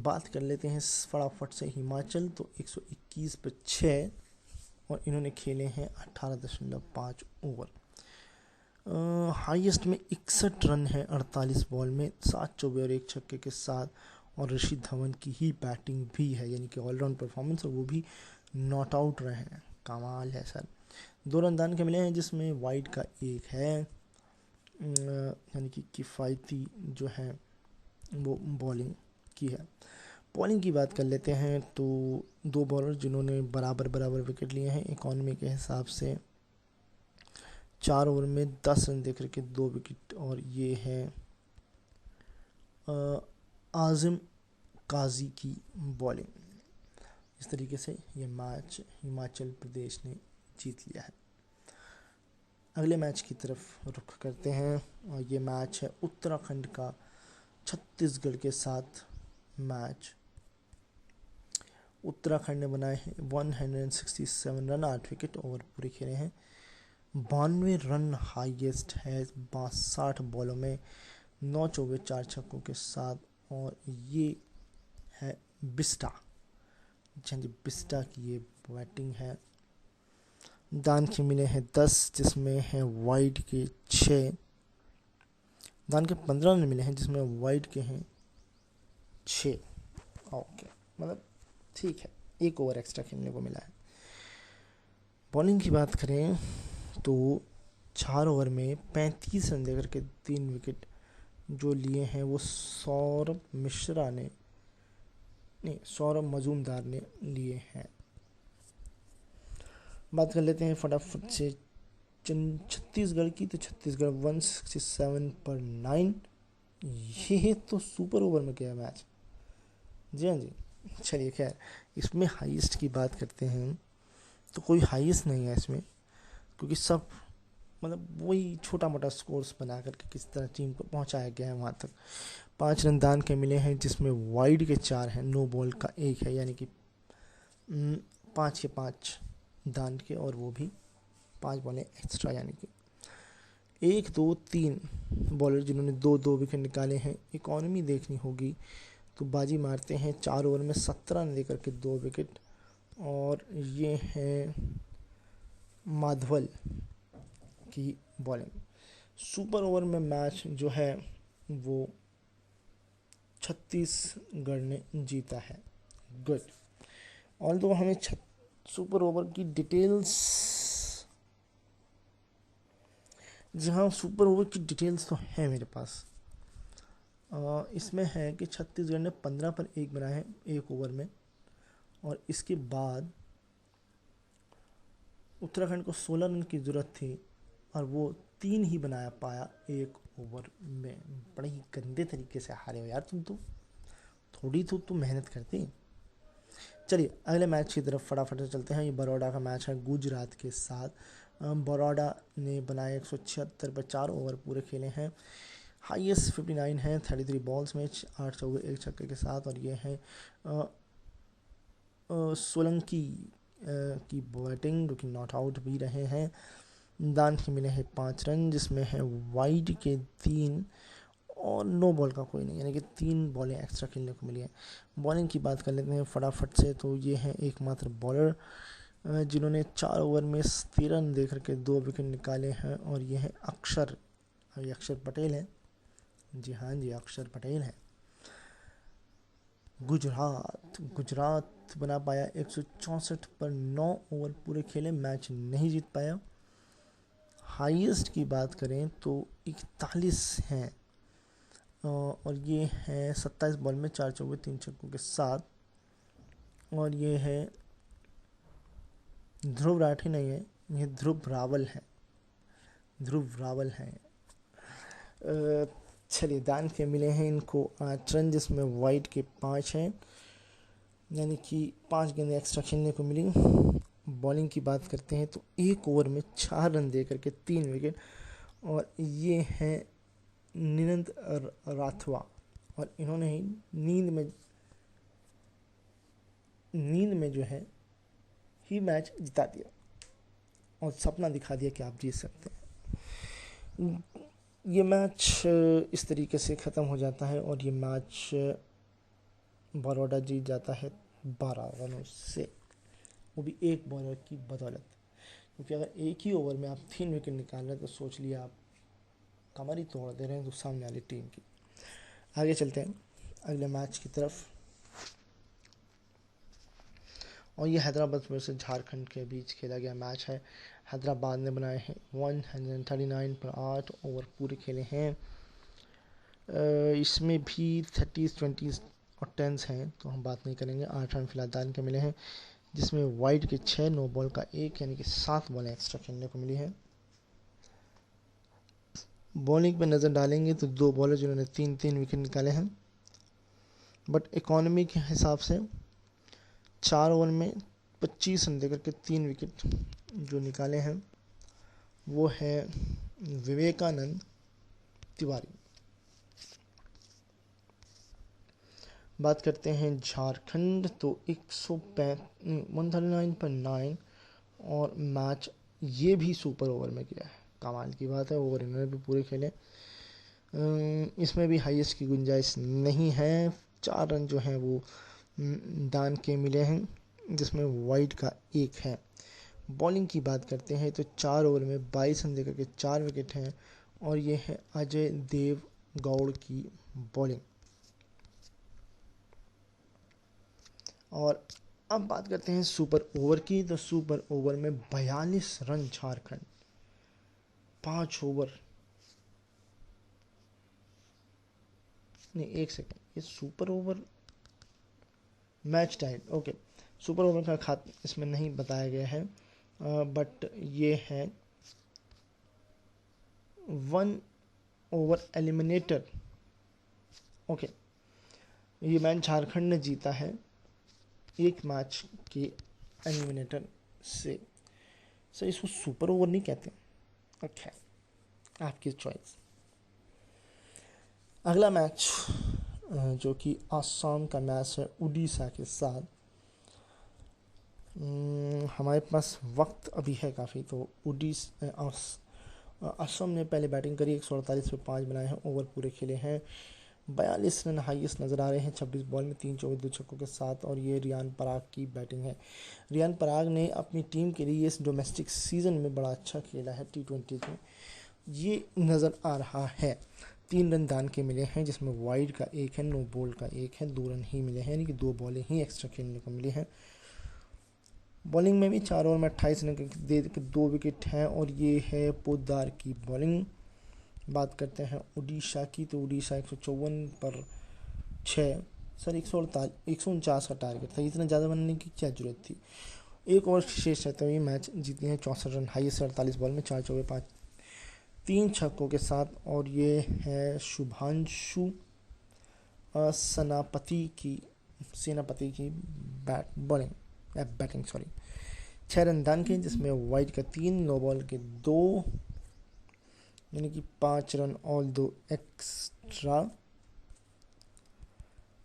बात कर लेते हैं फटाफट से हिमाचल तो 121 पर 6 और इन्होंने खेले हैं 18.5 ओवर। हाईएस्ट में 61 रन है 48 बॉल में 7 चौके और 1 छक्के के साथ और ऋषि धवन की ही बैटिंग भी है, यानी कि ऑलराउंड परफॉर्मेंस और वो भी नॉट आउट रहे हैं। कमाल है सर। 2 रन दान के मिले हैं जिसमें वाइड का 1 है, यानी कि किफ़ायती जो है वो बॉलिंग की है। बॉलिंग की बात कर लेते हैं तो 2 बॉलर जिन्होंने बराबर विकेट लिए हैं इकॉनमी के हिसाब से 4 ओवर में 10 रन देकर के 2 विकेट और ये है आज़िम काजी की बॉलिंग। इस तरीके से ये मैच हिमाचल प्रदेश ने जीत लिया है। अगले मैच की तरफ रुख करते हैं और ये मैच है उत्तराखंड का छत्तीसगढ़ के साथ मैच। उत्तराखंड ने बनाए हैं 167 रन 8 विकेट ओवर पूरे खेले हैं। 92 रन हाईएस्ट है 62 बॉलों में, 9 चौके 4 छक्कों के साथ। और ये है बिस्टा, जी बिस्टा की ये बैटिंग है। दान के मिले हैं 10 जिसमें है वाइड के 6, दान के 15 रन मिले हैं जिसमें वाइड के हैं 6। ओके, मतलब ठीक है, 1 ओवर एक्स्ट्रा खेलने को मिला है। बॉलिंग की बात करें तो 4 ओवर में 35 रन देकर के 3 विकेट जो लिए हैं वो सौरभ मिश्रा ने, नहीं सौरभ मजूमदार ने लिए हैं। बात कर लेते हैं फटाफट से छत्तीसगढ़ की, तो छत्तीसगढ़ 167 पर 9। ये तो सुपर ओवर में गया मैच, जी हाँ जी। चलिए खैर, इसमें हाईएस्ट की बात करते हैं तो कोई हाईएस्ट नहीं है इसमें, क्योंकि सब मतलब वही छोटा मोटा स्कोर्स बना करके किस तरह टीम को पहुंचाया गया है वहाँ तक। 5 रन दान के मिले हैं जिसमें वाइड के 4 हैं, नो बॉल का 1 है, यानी कि 5 के 5 दान के, और वो भी 5 बॉलें एक्स्ट्रा, यानी कि 1 2 3 बॉलर जिन्होंने 2 विकेट निकाले हैं। इकॉनमी देखनी होगी तो बाजी मारते हैं 4 ओवर में 17 रन लेकर के 2 विकेट, और ये है माधवल की बॉलिंग। सुपर ओवर में मैच जो है वो छत्तीसगढ़ ने जीता है। गुड। ऑल तो हमें सुपर ओवर की डिटेल्स, जहाँ सुपर ओवर की डिटेल्स तो है मेरे पास। इसमें है कि छत्तीसगढ़ ने 15 पर 1 बनाए हैं 1 ओवर में, और इसके बाद उत्तराखंड को 16 रन की ज़रूरत थी और वो 3 ही बनाया पाया 1 ओवर में। बड़े ही गंदे तरीके से हारे हो यार तुम तो, थोड़ी तो मेहनत करती। चलिए अगले मैच की तरफ फटाफट से चलते हैं। ये बड़ौदा का मैच है गुजरात के साथ। बड़ौदा ने बनाए 176 पर 4 ओवर पूरे खेले हैं। हाईएस्ट 59 है 33 बॉल्स में, 8 चौके 1 छक्के के साथ। और ये है सोलंकी की बैटिंग, जो कि नॉट आउट भी रहे हैं। दान के मिले हैं 5 रन जिसमें है वाइड के 3 और नो बॉल का कोई नहीं, यानी कि 3 बॉलें एक्स्ट्रा खेलने को मिली हैं। बॉलिंग की बात कर लेते हैं फटाफट से, तो ये हैं एकमात्र बॉलर जिन्होंने 4 ओवर में 13 रन दे करके 2 विकेट निकाले हैं, और ये है अक्षर, ये अक्षर पटेल है, जी हाँ जी अक्षर पटेल है। गुजरात बना पाया 164 पर 9 ओवर पूरे खेले, मैच नहीं जीत पाया। हाईएस्ट की बात करें तो 41 हैं, और ये है 27 बॉल में 4 चौके 3 छक्कों के साथ। और ये है ध्रुव राठी नहीं है, ये ध्रुव रावल है। चलिए दान के मिले हैं इनको 8 रन जिसमें वाइड के 5 हैं, यानी कि 5 गेंदें एक्स्ट्रा खेलने को मिली। बॉलिंग की बात करते हैं तो 1 ओवर में 4 रन दे करके 3 विकेट, और ये हैं निनंद राथवा, और इन्होंने ही नींद में जो है ही मैच जिता दिया और सपना दिखा दिया कि आप जीत सकते हैं। ये मैच इस तरीके से ख़त्म हो जाता है, और ये मैच बड़ौदा जीत जाता है 12 रनों से, वो भी 1 बॉलर की बदौलत। क्योंकि अगर एक ही ओवर में आप 3 विकेट निकाल रहे हैं तो सोच लिया आप कमर ही तोड़ दे रहे हैं तो सामने वाली टीम की। आगे चलते हैं अगले मैच की तरफ, और ये हैदराबाद वर्सेस झारखंड के बीच खेला गया मैच है। हैदराबाद ने बनाए हैं 139 पर 8 ओवर पूरे खेले हैं। इसमें भी 30s 20s और 10s हैं, तो हम बात नहीं करेंगे। 8 रन फिलहाल दान के मिले हैं जिसमें वाइड के 6, नो बॉल का 1, यानी कि 7 बॉलें एक्स्ट्रा खेलने को मिली है। बॉलिंग पे नज़र डालेंगे तो 2 बॉलर जिन्होंने 3 विकेट निकाले हैं, बट इकॉनमी के हिसाब से 4 ओवर में 25 रन देकर के 3 विकेट जो निकाले हैं वो है विवेकानंद तिवारी। बात करते हैं झारखंड, तो 139 पर 9 और मैच ये भी सुपर ओवर में किया है, कमाल की बात है। ओवर इन्होंने भी पूरे खेले। इसमें भी हाईएस्ट की गुंजाइश नहीं है। 4 रन जो हैं वो डान के मिले हैं, जिसमें वाइड का 1 है। बॉलिंग की बात करते हैं तो 4 ओवर में 22 रन देकर के 4 विकेट हैं, और ये है अजय देव गौड़ की बॉलिंग। और अब बात करते हैं सुपर ओवर की, तो सुपर ओवर में 42 रन झारखंड, 5 ओवर, नहीं 1 सेकेंड, ये super over match time, okay. Super over का खात इसमें नहीं बताया गया है, बट ये है 1 ओवर एलिमिनेटर, ओके। ये मैच झारखंड ने जीता है 1 मैच के एलिमिनेटर से। सर इसको सुपर ओवर नहीं कहते, ओके, आपकी चॉइस। अगला मैच जो कि आसाम का मैच है उड़ीसा के साथ। हमारे पास वक्त अभी है काफ़ी, तो असम ने पहले बैटिंग करी, 148 पे 5 बनाए हैं, ओवर पूरे खेले हैं। 42 रन हाईएस्ट नज़र आ रहे हैं 26 बॉल में, 3 चौके 2 छक्कों के साथ। और ये रियान पराग की बैटिंग है। रियान पराग ने अपनी टीम के लिए इस डोमेस्टिक सीज़न में बड़ा अच्छा खेला है T20 में, ये नज़र आ रहा है। 3 रन दान के मिले हैं, जिसमें वाइड का 1 है, नो बॉल का 1 है, 2 रन ही मिले हैं, यानी कि 2 बॉलें ही एक्स्ट्रा खेलने को मिली हैं। बॉलिंग में भी 4 ओवर में 28 रन दे 2 विकेट हैं, और ये है पोद्दार की बॉलिंग। बात करते हैं उड़ीसा की, तो उड़ीसा 154 पर 6, सर 149 का टारगेट था, इतना ज़्यादा बनने की क्या जरूरत थी। 1 ओवर शेष रहते हुए मैच जीती हैं 64 रन हाईएस्ट 48 बॉल में, 4 चौके 5 3 छक्कों के साथ। और ये है शुभांशु सेनापति की बैटिंग 6 रन दान के, जिसमें वाइड का 3, नो बॉल के 2, यानी कि 5 रन और 2 एक्स्ट्रा।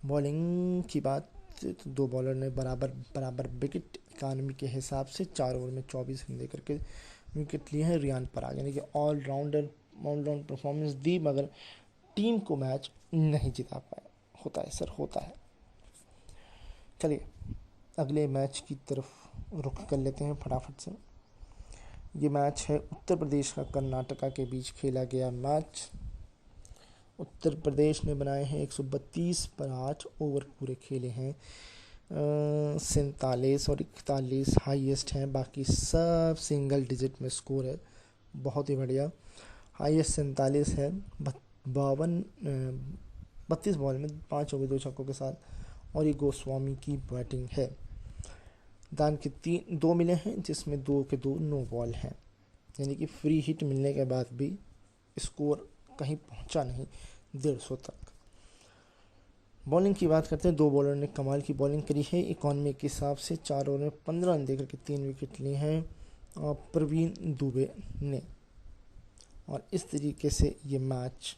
बॉलिंग की बात तो 2 बॉलर ने बराबर विकेट इकानमी के हिसाब से 4 ओवर में 24 रन देकर के विकेट लिए हैं। रियान पराग यानी कि ऑलराउंड परफॉर्मेंस दी, मगर टीम को मैच नहीं जिता पाए। होता है सर, होता है। चलिए अगले मैच की तरफ रुख कर लेते हैं फटाफट से। ये मैच है उत्तर प्रदेश का कर्नाटका के बीच खेला गया मैच। उत्तर प्रदेश ने बनाए हैं 132 पर 8 ओवर पूरे खेले हैं। 47 और 41 हाईएस्ट हैं, बाकी सब सिंगल डिजिट में स्कोर है, बहुत ही बढ़िया। हाईएस्ट 47 है 32 बॉल में 5 ओवर 2 छक्कों के साथ, और ये गोस्वामी की बैटिंग है। दान के 2 मिले हैं, जिसमें 2 के 2 नो बॉल हैं, यानी कि फ्री हिट मिलने के बाद भी स्कोर कहीं पहुंचा नहीं 150 तक। बॉलिंग की बात करते हैं, 2 बॉलर ने कमाल की बॉलिंग करी है इकॉनमी के हिसाब से। 4 ओवर में 15 रन देकर के 3 विकेट लिए हैं प्रवीण दुबे ने। और इस तरीके से ये मैच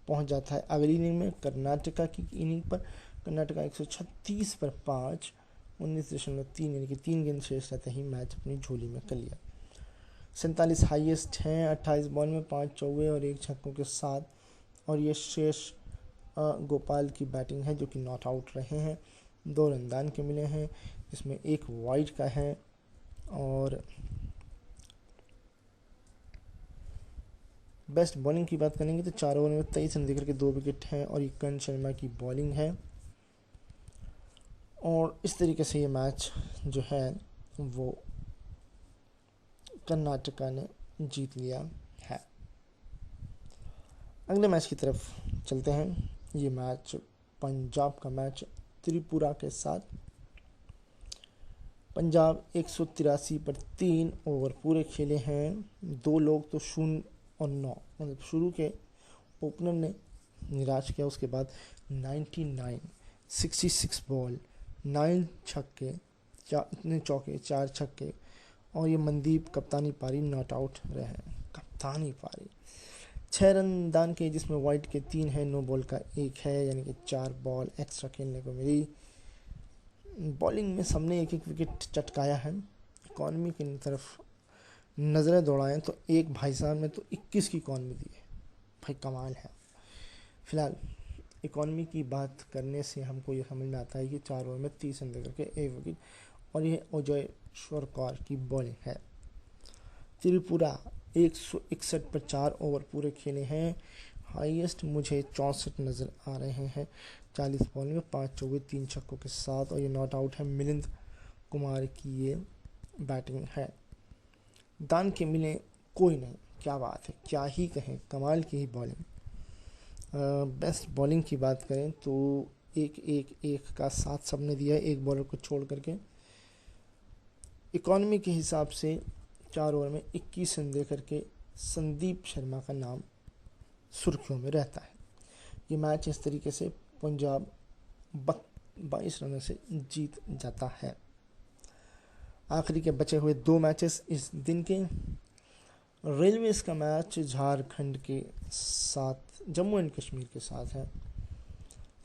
पहुंच जाता है अगली इनिंग में कर्नाटका की इनिंग पर। कर्नाटका 136 पर 5, 19.3, यानी कि 3 गेंद शेष रहते ही मैच अपनी झोली में कर लिया। 47 हाईएस्ट हैं 28 बॉल में 5 चौके और 1 छक्कों के साथ। और ये शेष गोपाल की बैटिंग है, जो कि नॉट आउट रहे हैं। 2 रन दान के मिले हैं, जिसमें 1 वाइड का है। और बेस्ट बॉलिंग की बात करेंगे तो 4 ओवर में 23 रन देकर के 2 विकेट हैं, और ये कर्ण शर्मा की बॉलिंग है। और इस तरीके से ये मैच जो है वो कर्नाटका ने जीत लिया है। अगले मैच की तरफ चलते हैं। ये मैच पंजाब का मैच त्रिपुरा के साथ। पंजाब 183 पर 3 ओवर पूरे खेले हैं। 2 लोग तो 0 और 9, मतलब शुरू के ओपनर ने निराश किया। उसके बाद 66 बॉल 9 छक्के 4 छक्के, और ये मनदीप कप्तानी पारी नॉट आउट रहे। कप्तानी पारी 6 रन दान के, जिसमें वाइड के 3 है, नो बॉल का 1 है, यानी कि 4 बॉल एक्स्ट्रा खेलने को मिली। बॉलिंग में सबने 1-1 विकेट चटकाया है। इकॉनमी की तरफ नज़रें दौड़ाएं तो एक भाई साहब ने तो 21 की इकॉनमी दी है, भाई कमाल है। फिलहाल इकॉनमी की बात करने से हमको ये समझ में आता है कि 4 ओवर में 30 रन देकर के 1 विकेट, और ये अजय सरकार की बॉलिंग है। त्रिपुरा 161 पर 4 ओवर पूरे खेले हैं। हाईएस्ट मुझे 64 नज़र आ रहे हैं 40 बॉल में, 5 चौके 3 छक्कों के साथ, और ये नॉट आउट है। मिलिंद कुमार की ये बैटिंग है। दान के मिले कोई नहीं, क्या बात है, क्या ही कहें, कमाल की ही बॉलिंग। बेस्ट बॉलिंग की बात करें तो एक का साथ सबने दिया है, एक बॉलर को छोड़ करके। इकॉनमी के हिसाब से 4 ओवर में 21 रन दे करके संदीप शर्मा का नाम सुर्खियों में रहता है। ये मैच इस तरीके से पंजाब 22 रनों से जीत जाता है। आखिरी के बचे हुए 2 मैचेस इस दिन के। रेलवेज का मैच झारखंड के साथ, जम्मू एंड कश्मीर के साथ है।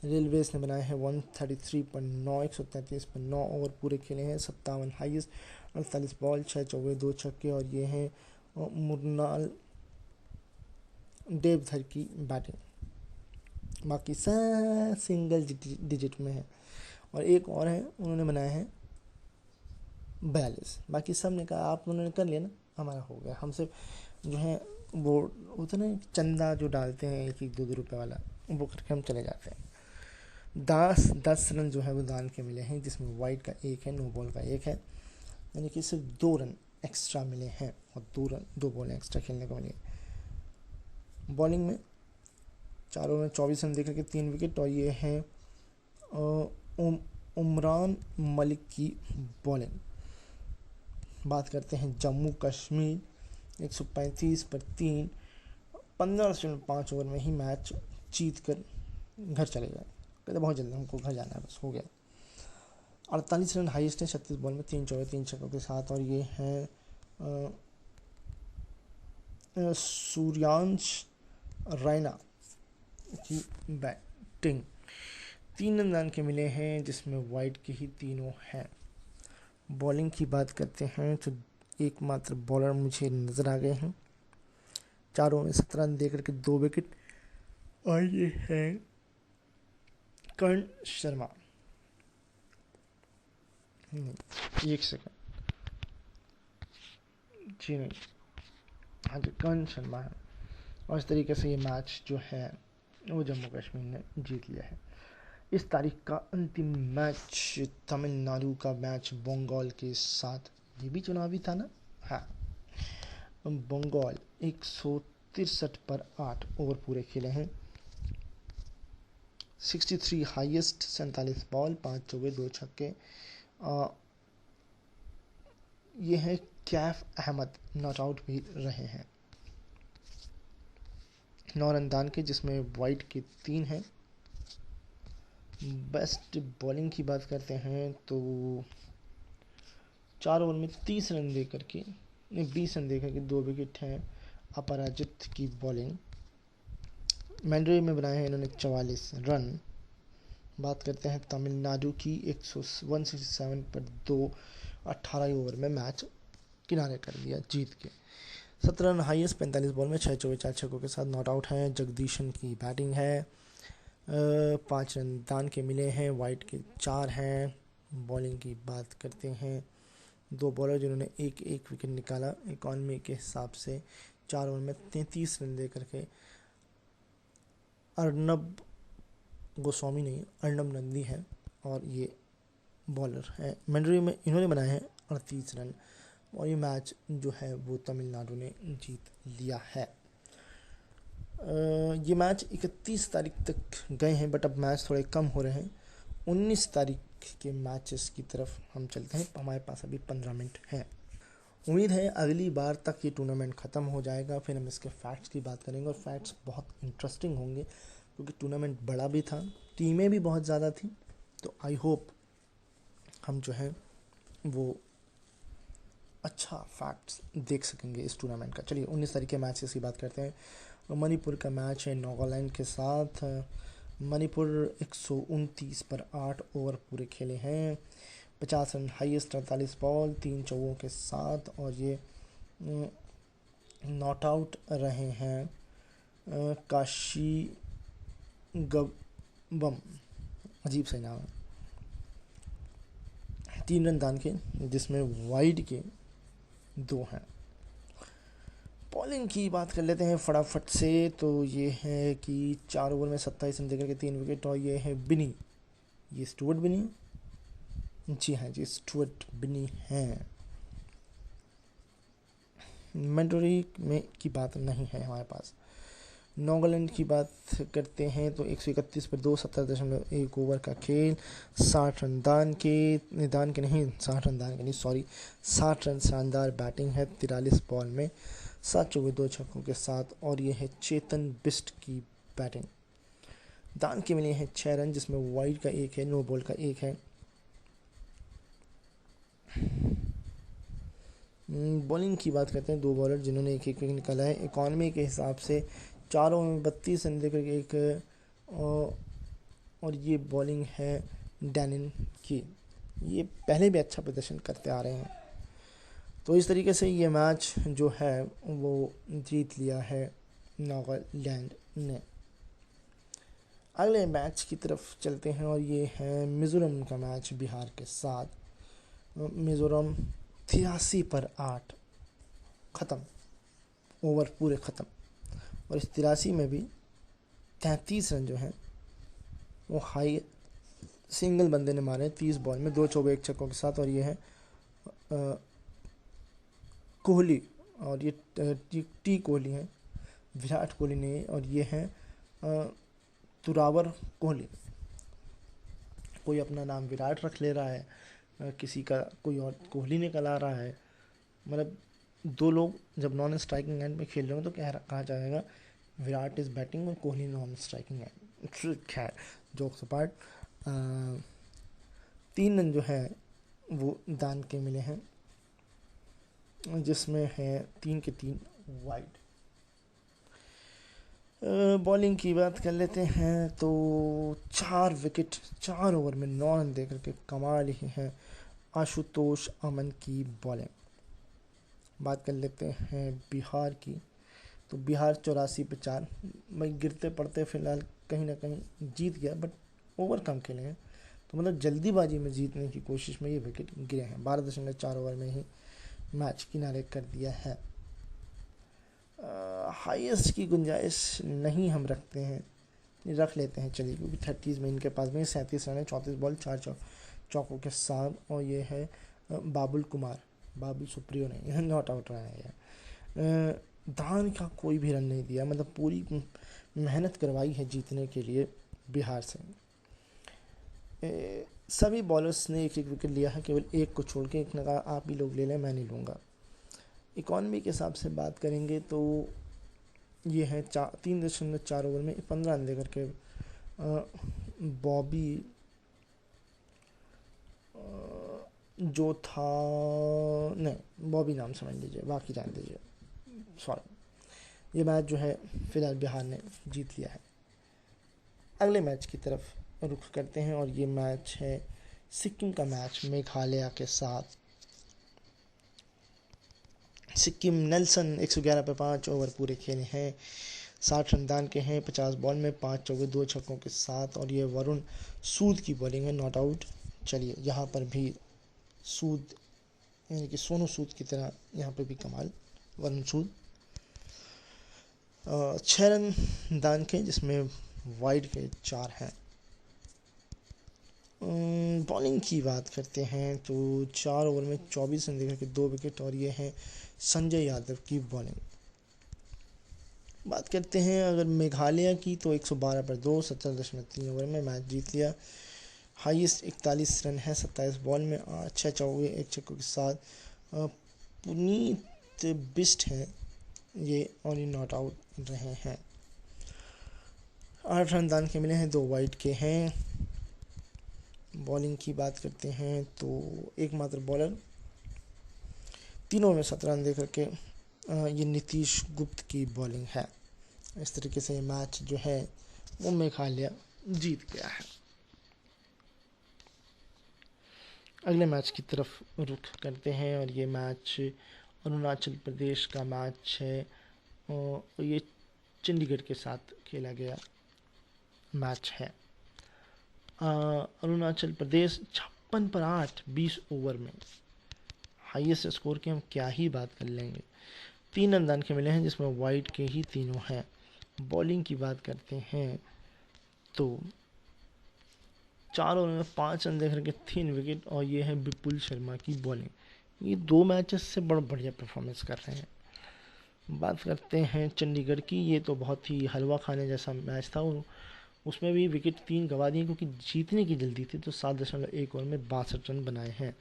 रेलवेज ने बनाए हैं 133 पर 9, 133 पर 9 ओवर पूरे खेले हैं। 57 हाईएस्ट, 48 बॉल, 6 चौके 2 छक्के, और ये हैं मुरनाल देवधर की बैटिंग। बाकी सब सिंगल डिजिट में है, और एक और है उन्होंने बनाए हैं 42। बाकी सब ने कहा आप उन्होंने कर लिया ना, हमारा हो गया। हमसे जो है वो होता ना चंदा जो डालते हैं 1-1 2-2 रुपये वाला, वो करके हम चले जाते हैं। 10 रन जो है वो दान के मिले हैं, जिसमें वाइड का 1 है, नो बॉल का 1 है, यानी कि सिर्फ 2 रन एक्स्ट्रा मिले हैं, और 2 बॉल एक्स्ट्रा खेलने को मिली। बॉलिंग में 4 ओवर में 24 रन देकर के 3 विकेट, और ये हैं उमरान मलिक की बॉलिंग। बात करते हैं जम्मू कश्मीर 135 पर 3, 15.5 ओवर में ही मैच जीत कर घर चले गए। कहते बहुत जल्दी हमको घर जाना है, बस हो गया। 48 रन हाईएस्ट है 36 बॉल में, 3 चौके 3 छक्कों के साथ, और ये हैं सूर्यांश रैना की बैटिंग। 3 रन दान के मिले हैं, जिसमें वाइड के ही तीनों हैं। बॉलिंग की बात करते हैं तो एकमात्र बॉलर मुझे नज़र आ गए हैं। 4 ओवर में 17 रन देकर के 2 विकेट, और ये है कर्ण शर्मा। एक सेकंड, जी नहीं, हाँ जी कर्ण शर्मा है। और इस तरीके से ये मैच जो है वो जम्मू कश्मीर ने जीत लिया है। इस तारीख का अंतिम मैच तमिलनाडु का मैच बंगाल के साथ, ये भी चुनावी था ना, हाँ। बंगाल 163 पर 8 ओवर पूरे खेले हैं। 63 हाईएस्ट, 47 बॉल, 5 चौके 2 छक्के। ये है कैफ अहमद, नॉट आउट भी रहे हैं। 9 रन दान के, जिसमें वाइड के 3 हैं। बेस्ट बॉलिंग की बात करते हैं तो 4 ओवर में 30 रन दे करके 20 रन दे करके 2 विकेट हैं। अपराजित की बॉलिंग। मैंड्री में बनाए हैं इन्होंने 44 रन। बात करते हैं तमिलनाडु की 167 पर 2, 18 ओवर में मैच किनारे कर दिया जीत के। 17 रन हाईएस्ट, 45 बॉल में 6 चौके 4 छक्कों के साथ, नॉट आउट है। जगदीशन की बैटिंग है। 5 रन दान के मिले हैं, वाइड के 4 हैं। बॉलिंग की बात करते हैं, 2 बॉलर जिन्होंने एक विकेट निकाला। इकॉनमी के हिसाब से 4 ओवर में 33 रन दे करके अर्नब गोस्वामी नहीं, अर्नब नंदी है, और ये बॉलर है। मैंड्री में इन्होंने बनाए हैं 38 रन, और ये मैच जो है वो तमिलनाडु ने जीत लिया है। ये मैच 31 तारीख तक गए हैं, बट अब मैच थोड़े कम हो रहे हैं। 19 तारीख के मैचेस की तरफ हम चलते हैं। हमारे पास अभी 15 मिनट हैं। उम्मीद है अगली बार तक ये टूर्नामेंट ख़त्म हो जाएगा, फिर हम इसके फैक्ट्स की बात करेंगे, और फैक्ट्स बहुत इंटरेस्टिंग होंगे क्योंकि टूर्नामेंट बड़ा भी था, टीमें भी बहुत ज़्यादा थी। तो आई होप हम जो है वो अच्छा फैक्ट्स देख सकेंगे इस टूर्नामेंट का। चलिए 19 तारीख के मैचेस की बात करते हैं। मणिपुर का मैच है नागालैंड के साथ। मणिपुर 129 पर 8 ओवर पूरे खेले हैं। 50 रन हाईएस्ट, 48 बॉल, 3 चौकों के साथ, और ये नॉट आउट रहे हैं काशी गबम, अजीब सा नाम है, 3 रन दान के जिसमें वाइड के 2 हैं। बॉलिंग की बात कर लेते हैं फटाफट से। तो ये है कि 4 ओवर में 27 रन देकर के 3 विकेट, और ये है बिनी, ये स्टुअर्ट बिनी, जी हाँ जी स्टुअर्ट बिनी हैं। मैंडोरी में की बात नहीं है हमारे पास। नॉगालैंड की बात करते हैं तो 131 पर 2, 17.1 ओवर का खेल, 60 रन दान के नहीं 60 रन दान के नहीं सॉरी 60 रन शानदार बैटिंग है 43 बॉल में, 7 चौके 2 छक्कों के साथ, और ये है चेतन बिस्ट की बैटिंग। दान के मिले हैं 6 रन जिसमें वाइड का 1 है, नो बॉल का 1 है। बॉलिंग की बात करते हैं, 2 बॉलर जिन्होंने एक विकेट निकाला है। इकॉनमी के हिसाब से 4 ओवर में 32 रन देकर एक, और ये बॉलिंग है डैनिन की, ये पहले भी अच्छा प्रदर्शन करते आ रहे हैं। तो इस तरीके से ये मैच जो है वो जीत लिया है नागालैंड ने। अगले मैच की तरफ चलते हैं और ये है मिज़ोरम का मैच बिहार के साथ। मिज़ोरम 83 पर 8 ख़त्म, ओवर पूरे ख़त्म, और इस 83 में भी 33 रन जो हैं वो हाई सिंगल बंदे ने मारे 30 बॉल में, 2 चौके 1 छक्कों के साथ, और ये है कोहली, और ये टी कोहली हैं, विराट कोहली ने, और ये है तुरावर कोहली। कोई अपना नाम विराट रख ले रहा है, किसी का कोई और कोहली निकल आ रहा है। मतलब 2 लोग जब नॉन स्ट्राइकिंग एंड में खेल रहे हो तो कहा जाएगा विराट इज़ बैटिंग और कोहली नॉन स्ट्राइकिंग एंड। खैर जोक्स अपार्ट, 3 रन जो है वो दान के मिले हैं जिसमें है 3 के 3 वाइड। बॉलिंग की बात कर लेते हैं तो 4 विकेट 4 ओवर में 9 रन देकर के कमाल ही है आशुतोष अमन की बॉलिंग। बात कर लेते हैं बिहार की, तो बिहार 84 पे 4, भाई गिरते पड़ते फिलहाल कहीं ना कहीं जीत गया, बट ओवर कम खेले हैं, तो मतलब जल्दीबाजी में जीतने की कोशिश में ये विकेट गिरे हैं। 12.4 ओवर में ही मैच किनारे कर दिया है। हाईएस्ट की गुंजाइश नहीं हम रखते हैं, रख लेते हैं चलिए, क्योंकि 30 में इनके पास में 37 रन है, 34 बॉल 4 चौकों के साथ, और ये है बाबुल कुमार, बाबुल सुप्रियो नहीं, नॉट आउट रहा है यार। दान का कोई भी रन नहीं दिया, मतलब पूरी मेहनत करवाई है जीतने के लिए बिहार से। सभी बॉलर्स ने 1-1 विकेट लिया है, केवल एक को छोड़ के, एक ने कहा आप ही लोग ले लें मैं नहीं लूँगा। इकॉनमी के हिसाब से बात करेंगे तो ये है 3.4 ओवर में 15 रन देकर के बॉबी जो था, नहीं बॉबी नाम समझ लीजिए, बाकी जान दीजिए, सॉरी। ये मैच जो है फिलहाल बिहार ने जीत लिया है। अगले मैच की तरफ रुख करते हैं और ये मैच है सिक्किम का मैच मेघालय के साथ। सिक्किम नेल्सन 111 पे 5 ओवर पूरे खेले हैं, 60 रन दान के हैं 50 बॉल में, 5 चौके 2 छक्कों के साथ, और ये वरुण सूद की बॉलिंग है, नॉट आउट। चलिए यहाँ पर भी सूद यानी कि सोनू सूद की तरह यहाँ पे भी कमाल वरुण सूद। 6 रन दान के जिसमें वाइड के 4 हैं। बॉलिंग की बात करते हैं तो 4 ओवर में 24 रन देकर के 2 विकेट, और ये है संजय यादव की बॉलिंग। बात करते हैं अगर मेघालय की तो 112 पर 2, 17.3 ओवर में मैच जीत लिया। हाईएस्ट 41 रन है 27 बॉल में, 6 चौके 1 छक्के के साथ। पुनीत बिस्ट है ये, और ये नॉट आउट रहे हैं। 8 रन दान के मिले हैं, 2 वाइड के हैं। बॉलिंग की बात करते हैं तो एकमात्र बॉलर 3 ओवर में 17 रन देकर के ये नीतीश गुप्त की बॉलिंग है। इस तरीके से ये मैच जो है वो मेघालय जीत गया है। अगले मैच की तरफ रुख करते हैं और ये मैच अरुणाचल प्रदेश का मैच है और ये चंडीगढ़ के साथ खेला गया मैच है। अरुणाचल प्रदेश 56 पर 8 20 ओवर में, हाईएस्ट स्कोर की हम क्या ही बात कर लेंगे। 3 रन दान के मिले हैं जिसमें वाइड के ही तीनों हैं। बॉलिंग की बात करते हैं तो 4 ओवर में 5 रन देकर के 3 विकेट, और ये है विपुल शर्मा की बॉलिंग। ये 2 मैचेस से बड़ा बढ़िया परफॉर्मेंस कर रहे हैं। बात करते हैं चंडीगढ़ की, ये तो बहुत ही हलवा खाने जैसा मैच था, उसमें भी विकेट 3 गंवा दिए क्योंकि जीतने की जल्दी थी। तो 7.1 ओवर में 62 रन बनाए हैं।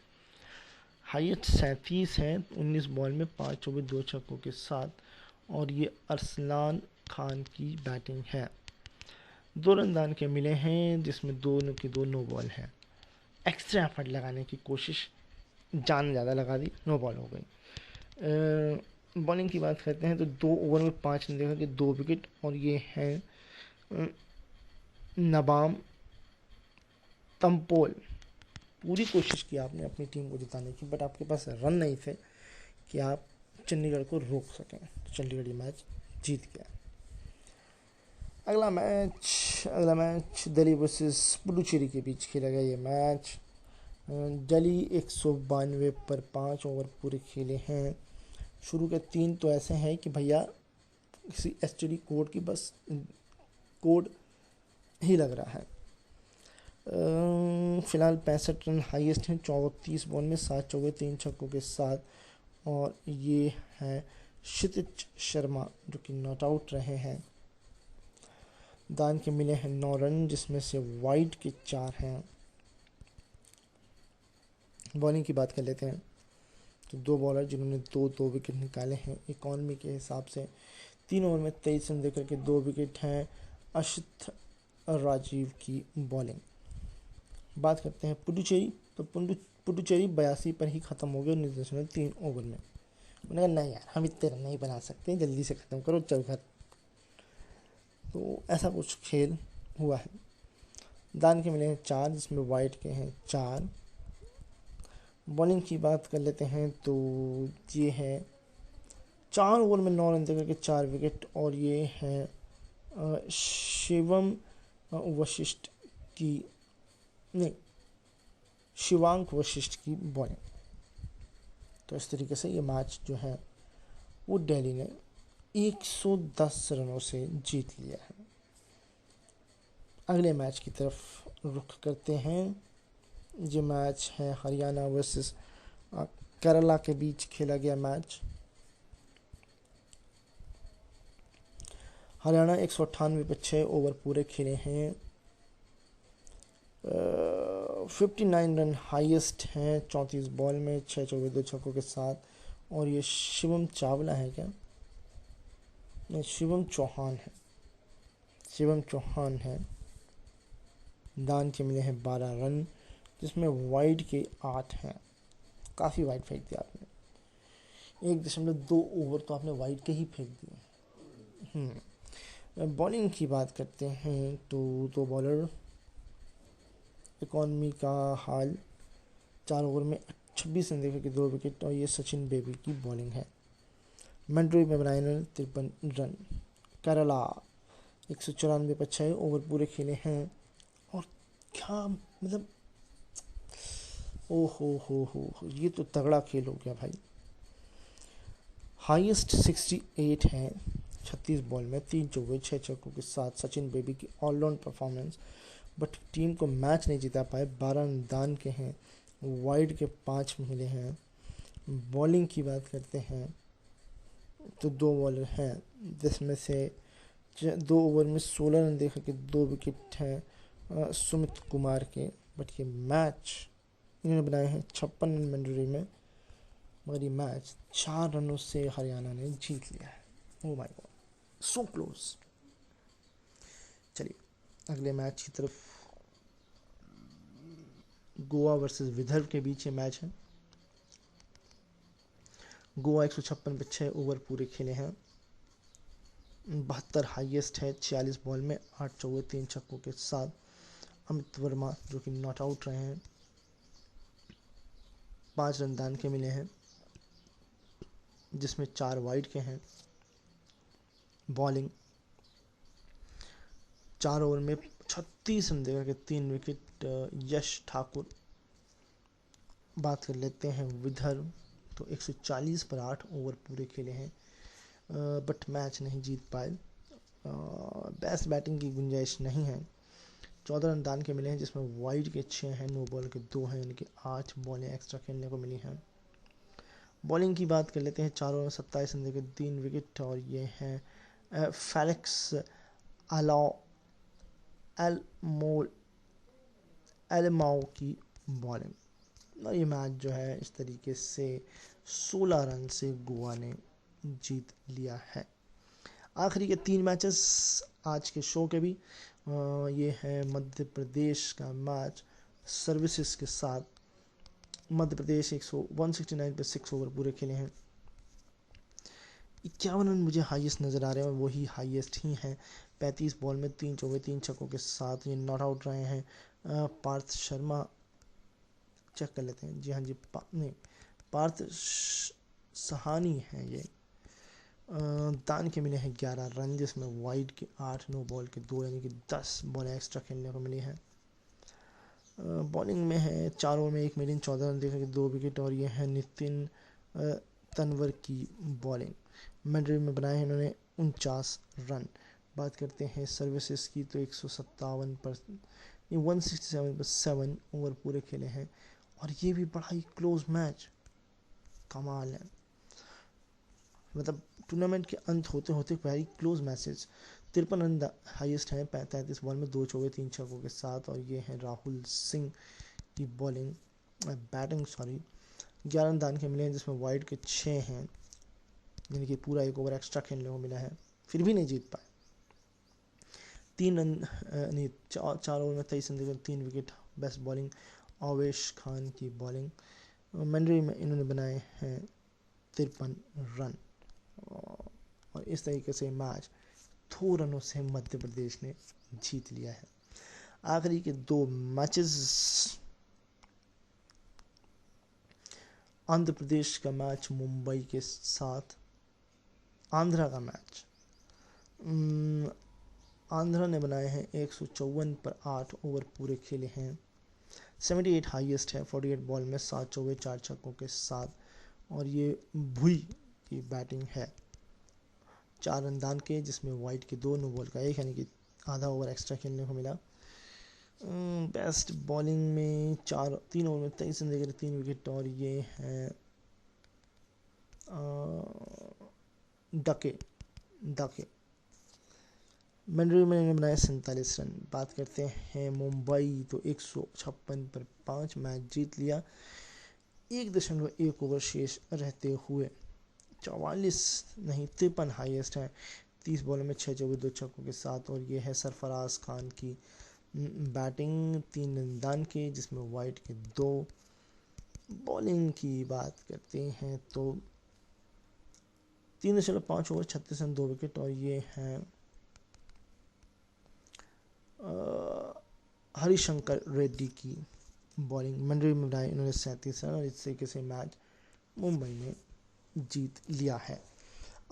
हाईएस्ट 37 है 19 बॉल में 5 चौके 2 छक्कों के साथ, और ये अरसलान खान की बैटिंग है। 2 रन दान के मिले हैं जिसमें दोनों की 2 नो बॉल है। एक्स्ट्रा एफर्ट लगाने की कोशिश, जान ज़्यादा लगा दी, नो बॉल हो गई। बॉलिंग की बात करते हैं तो 2 ओवर में 5 रन देखा कि 2 विकेट, और ये है नबाम तंपोल। पूरी कोशिश की आपने अपनी टीम को जिताने की, बट आपके पास रन नहीं थे कि आप चंडीगढ़ को रोक सकें। तो चंडीगढ़ ये मैच जीत गया। अगला मैच दिल्ली वर्सेस पुडुचेरी के बीच खेला गया ये मैच। दिल्ली 192 पर 5 ओवर पूरे खेले हैं। शुरू के 3 तो ऐसे हैं कि भैया किसी एसटीडी कोड की बस कोड ही लग रहा है। फिलहाल 65 रन हाईएस्ट हैं 34 बॉल में, 7 चौके 3 छक्कों के साथ, और ये है क्षितिज शर्मा जो कि नॉट आउट रहे हैं। दान के मिले हैं 9 रन जिसमें से वाइड के 4 हैं। बॉलिंग की बात कर लेते हैं तो 2 बॉलर जिन्होंने 2 विकेट निकाले हैं इकॉनमी के हिसाब से। 3 ओवर में 23 रन देकर के 2 विकेट हैं। अशित राजीव की बॉलिंग। बात करते हैं पुडुचेरी, तो पुडुचेरी 82 पर ही ख़त्म हो गया 19.3 ओवर में। उन्होंने कहा नहीं यार हम इतने रन नहीं बना सकते, जल्दी से ख़त्म करो चल घर। तो ऐसा कुछ खेल हुआ है। दान के मिले हैं 4 जिसमें वाइट के हैं 4। बॉलिंग की बात कर लेते हैं तो ये है 4 ओवर में 9 रन देकर के 4 विकेट, और ये है शिवम वशिष्ठ की नहीं शिवांक वशिष्ठ की बॉलिंग। तो इस तरीके से ये मैच जो है वो दिल्ली ने 110 रनों से जीत लिया है। अगले मैच की तरफ रुख करते हैं। ये मैच है हरियाणा वर्सेस केरला के बीच खेला गया मैच। हरियाणा 198 पर 6 ओवर पूरे खेले हैं। 59 रन हाईएस्ट हैं 34 बॉल में, 6 चौके 2 छक्कों के साथ, और ये शिवम चावला है क्या, नहीं शिवम चौहान है। दान के मिले हैं 12 रन जिसमें वाइड के 8 हैं। काफ़ी वाइड फेंक दिया आपने, 1.2 ओवर तो आपने वाइड के ही फेंक दिए। बॉलिंग की बात करते हैं तो 2 बॉलर इकॉनमी का हाल 4 ओवर में 26 रन देकर के 2 विकेट, और ये सचिन बेबी की बॉलिंग है। मैंड्री में बनाए 53 रन। केरला 194 पर 6 ओवर पूरे खेले हैं, और क्या मतलब ओ हो ये तो तगड़ा खेल हो गया भाई। हाईएस्ट 68 है 36 बॉल में, 3 चौके 6 छक्कों के साथ सचिन बेबी की ऑलराउंड परफॉर्मेंस, बट टीम को मैच नहीं जिता पाए। 12 रन दान के हैं, वाइड के 5 मिले हैं। बॉलिंग की बात करते हैं तो 2 बॉलर हैं जिसमें से 2 ओवर में 16 रन देकर के 2 विकेट हैं सुमित कुमार के, बट ये मैच इन्होंने बनाए हैं 56 रन मंजूरी में, मगर ये मैच 4 रनों से हरियाणा ने जीत लिया है। Oh my God, so close. चलिए अगले मैच की तरफ। गोवा वर्सेस विदर्भ के बीच ये मैच है। गोवा 156 पे 6 ओवर पूरे खेले हैं। 72 हाईएस्ट है 46 बॉल में, 8 चौके 3 छक्कों के साथ। अमित वर्मा जो कि नॉट आउट रहे हैं, 5 रन दान के मिले हैं। जिसमें 4 वाइड के हैं। बॉलिंग 4 ओवर में 36 रन देकर के 3 विकेट यश ठाकुर। बात कर लेते हैं विदर्भ, तो 140 पर 8 ओवर पूरे खेले हैं, बट मैच नहीं जीत पाए। बेस्ट बैटिंग की गुंजाइश नहीं है। 14 रन दान के मिले हैं, जिसमें वाइड के 6 हैं, नो बॉल के 2 हैं, यानी कि 8 बॉलें एक्स्ट्रा खेलने को मिली हैं। बॉलिंग की बात कर लेते हैं, 4 ओवर में 27 रन देकर 3 विकेट, और ये हैं फेलिक्स एलमाओ की बॉलिंग। और ये मैच जो है इस तरीके से 16 रन से गोवा ने जीत लिया है। आखिरी के 3 मैचेस आज के शो के भी ये है मध्य प्रदेश का मैच सर्विसेज के साथ। मध्य प्रदेश 169 पे 6 ओवर पूरे खेले हैं। 51 रन मुझे हाईएस्ट नज़र आ रहे हैं, और वही हाईएस्ट ही हैं। 35 बॉल में 3 चौके 3 छक्कों के साथ ये नॉट आउट रहे हैं। पार्थ शर्मा, चेक कर लेते हैं, जी हाँ जी, पार्थ सहानी है ये। दान के मिले हैं 11 रन, जिसमें वाइड के 8, नो बॉल के 2, यानी कि 10 बॉल एक्स्ट्रा खेलने को मिली है। बॉलिंग में है 4 ओवर में 1 मिलियन 14 रन देकर के 2 विकेट, और ये है नितिन तनवर की बॉलिंग। मिडल में बनाए हैं इन्होंने 49 रन। बात करते हैं सर्विसेज की, तो 157 पर 167 पर 7 ओवर पूरे खेले हैं, और ये भी बड़ा ही क्लोज मैच, कमाल है। मतलब टूर्नामेंट के अंत होते होते very close matches. 53 run highest हैं 35 बॉल में 2 चौके 3 छक्कों के साथ, और ये है राहुल सिंह की बैटिंग 11 रन दान के मिले हैं, जिसमें वाइड के 6 हैं, यानी कि पूरा 1 ओवर एक्स्ट्रा खेलने को मिला है, फिर भी नहीं जीत पाए। 3 रन नहीं 4 ओवर में 23 रन देकर 3 wicket. Best bowling Avesh Khan की बॉलिंग। मंडरी में इन्होंने बनाए हैं 53 रन, और इस तरीके से मैच 2 रनों से मध्य प्रदेश ने जीत लिया है। आखिरी के 2 मैचेस, आंध्र प्रदेश का मैच मुंबई के साथ, आंध्रा का मैच। आंध्रा ने बनाए हैं 154 पर 8 ओवर पूरे खेले हैं। 78 हाईएस्ट है 48 बॉल में 7 चौके 4 छक्कों के साथ, और ये भुई की बैटिंग है। 4 रन दान के, जिसमें वाइड के 2, नो बॉल का 1, यानी कि आधा ओवर एक्स्ट्रा खेलने को मिला। बेस्ट बॉलिंग में 3 ओवर में 23 रन देकर 3 विकेट, और ये हैं डके मंडरी में इन्होंने बनाए 47 रन। बात करते हैं मुंबई, तो 156 पर 5 मैच जीत लिया। 1.1 ओवर शेष रहते हुए 44 नहीं 53 हाईएस्ट है 30 बॉलों में 6 चौके 2 छक्कों के साथ, और ये है सरफराज खान की बैटिंग। 3 रन दान के, जिसमें वाइड के 2। बॉलिंग की बात करते हैं तो 3.5 ओवर 36 रन 2 विकेट, और ये हैं हरिशंकर रेड्डी की बॉलिंग। मंडरी में बनाए इन्होंने 37 रन, और इस तरीके से मैच मुंबई ने जीत लिया है।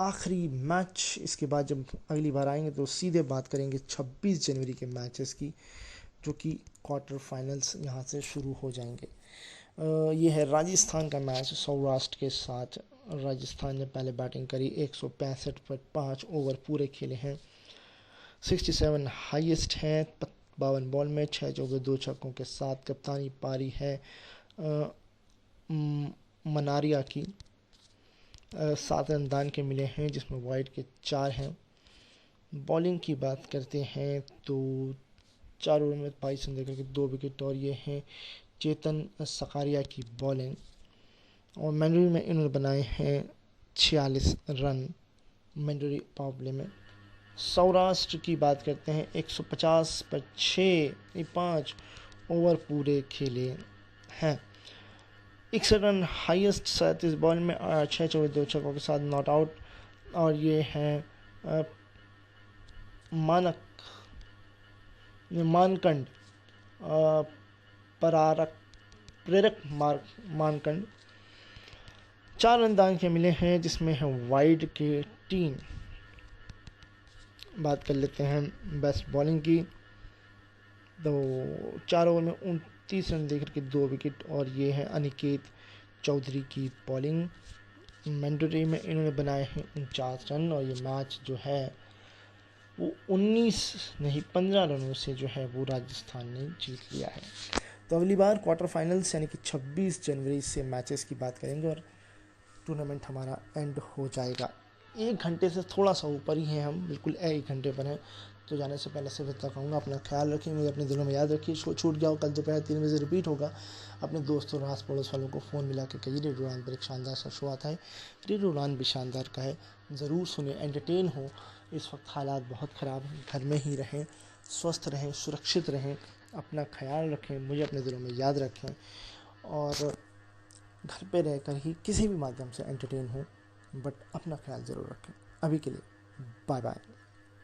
आखिरी मैच, इसके बाद जब अगली बार आएंगे तो सीधे बात करेंगे 26 जनवरी के मैचेस की, जो कि क्वार्टर फाइनल्स यहाँ से शुरू हो जाएंगे। ये है राजस्थान का मैच सौराष्ट्र के साथ। राजस्थान ने पहले बैटिंग करी, 165 पर 5 ओवर पूरे खेले हैं। 67 हाईएस्ट हैं 52 बॉल में 6 चौके 2 छक्कों के साथ। कप्तानी पारी है मनारिया की। 7 रन दान के मिले हैं, जिसमें वाइड के 4 हैं। बॉलिंग की बात करते हैं तो 4 ओवर में 22 रन देकर के 2 विकेट, और ये हैं चेतन सकारिया की बॉलिंग। और मैंडरी में इन्होंने बनाए हैं 46 रन मैंडरी पावर प्ले में। सौराष्ट्र की बात करते हैं 150 पर 5 ओवर पूरे खेले हैं। 61 रन हाईएस्ट 37 बॉल में 6 चौके 2 छक्कों के साथ नॉट आउट, और ये हैं मानकंड प्रेरक मानकंड। 4 रन दान के मिले हैं, जिसमें है वाइड के 3। बात कर लेते हैं बेस्ट बॉलिंग की, तो 4 ओवर में 29 रन देकर के 2 विकेट, और ये है अनिकेत चौधरी की बॉलिंग। मैंडेटरी में इन्होंने बनाए हैं 49 रन, और ये मैच जो है वो 19 नहीं 15 रनों से जो है वो राजस्थान ने जीत लिया है। तो अगली बार क्वार्टर फाइनल्स यानी कि 26 जनवरी से मैचेस की बात करेंगे, और टूर्नामेंट हमारा एंड हो जाएगा। 1 घंटे से थोड़ा सा ऊपर ही हैं हम, बिल्कुल 1 घंटे पर हैं। तो जाने से पहले सिर्फ इतना कहूँगा, अपना ख्याल रखिए, मुझे अपने दिलों में याद रखिए। इसको छूट गया हो कल दोपहर 3 बजे रिपीट होगा। अपने दोस्तों और आस पड़ोस वालों को फ़ोन मिला के कहिए रेडियो उड़ान पर एक शानदार सा शो आता है। रेडियो उड़ान भी शानदार का है, ज़रूर सुने, एंटरटेन हो। इस वक्त हालात बहुत ख़राब हैं, घर में ही रहें, स्वस्थ रहें, सुरक्षित रहें, अपना ख्याल रखें, मुझे अपने दिलों में याद रखें, और घर पे रहकर ही किसी भी माध्यम से एंटरटेन हो, बट अपना ख्याल ज़रूर रखें। अभी के लिए बाय बाय।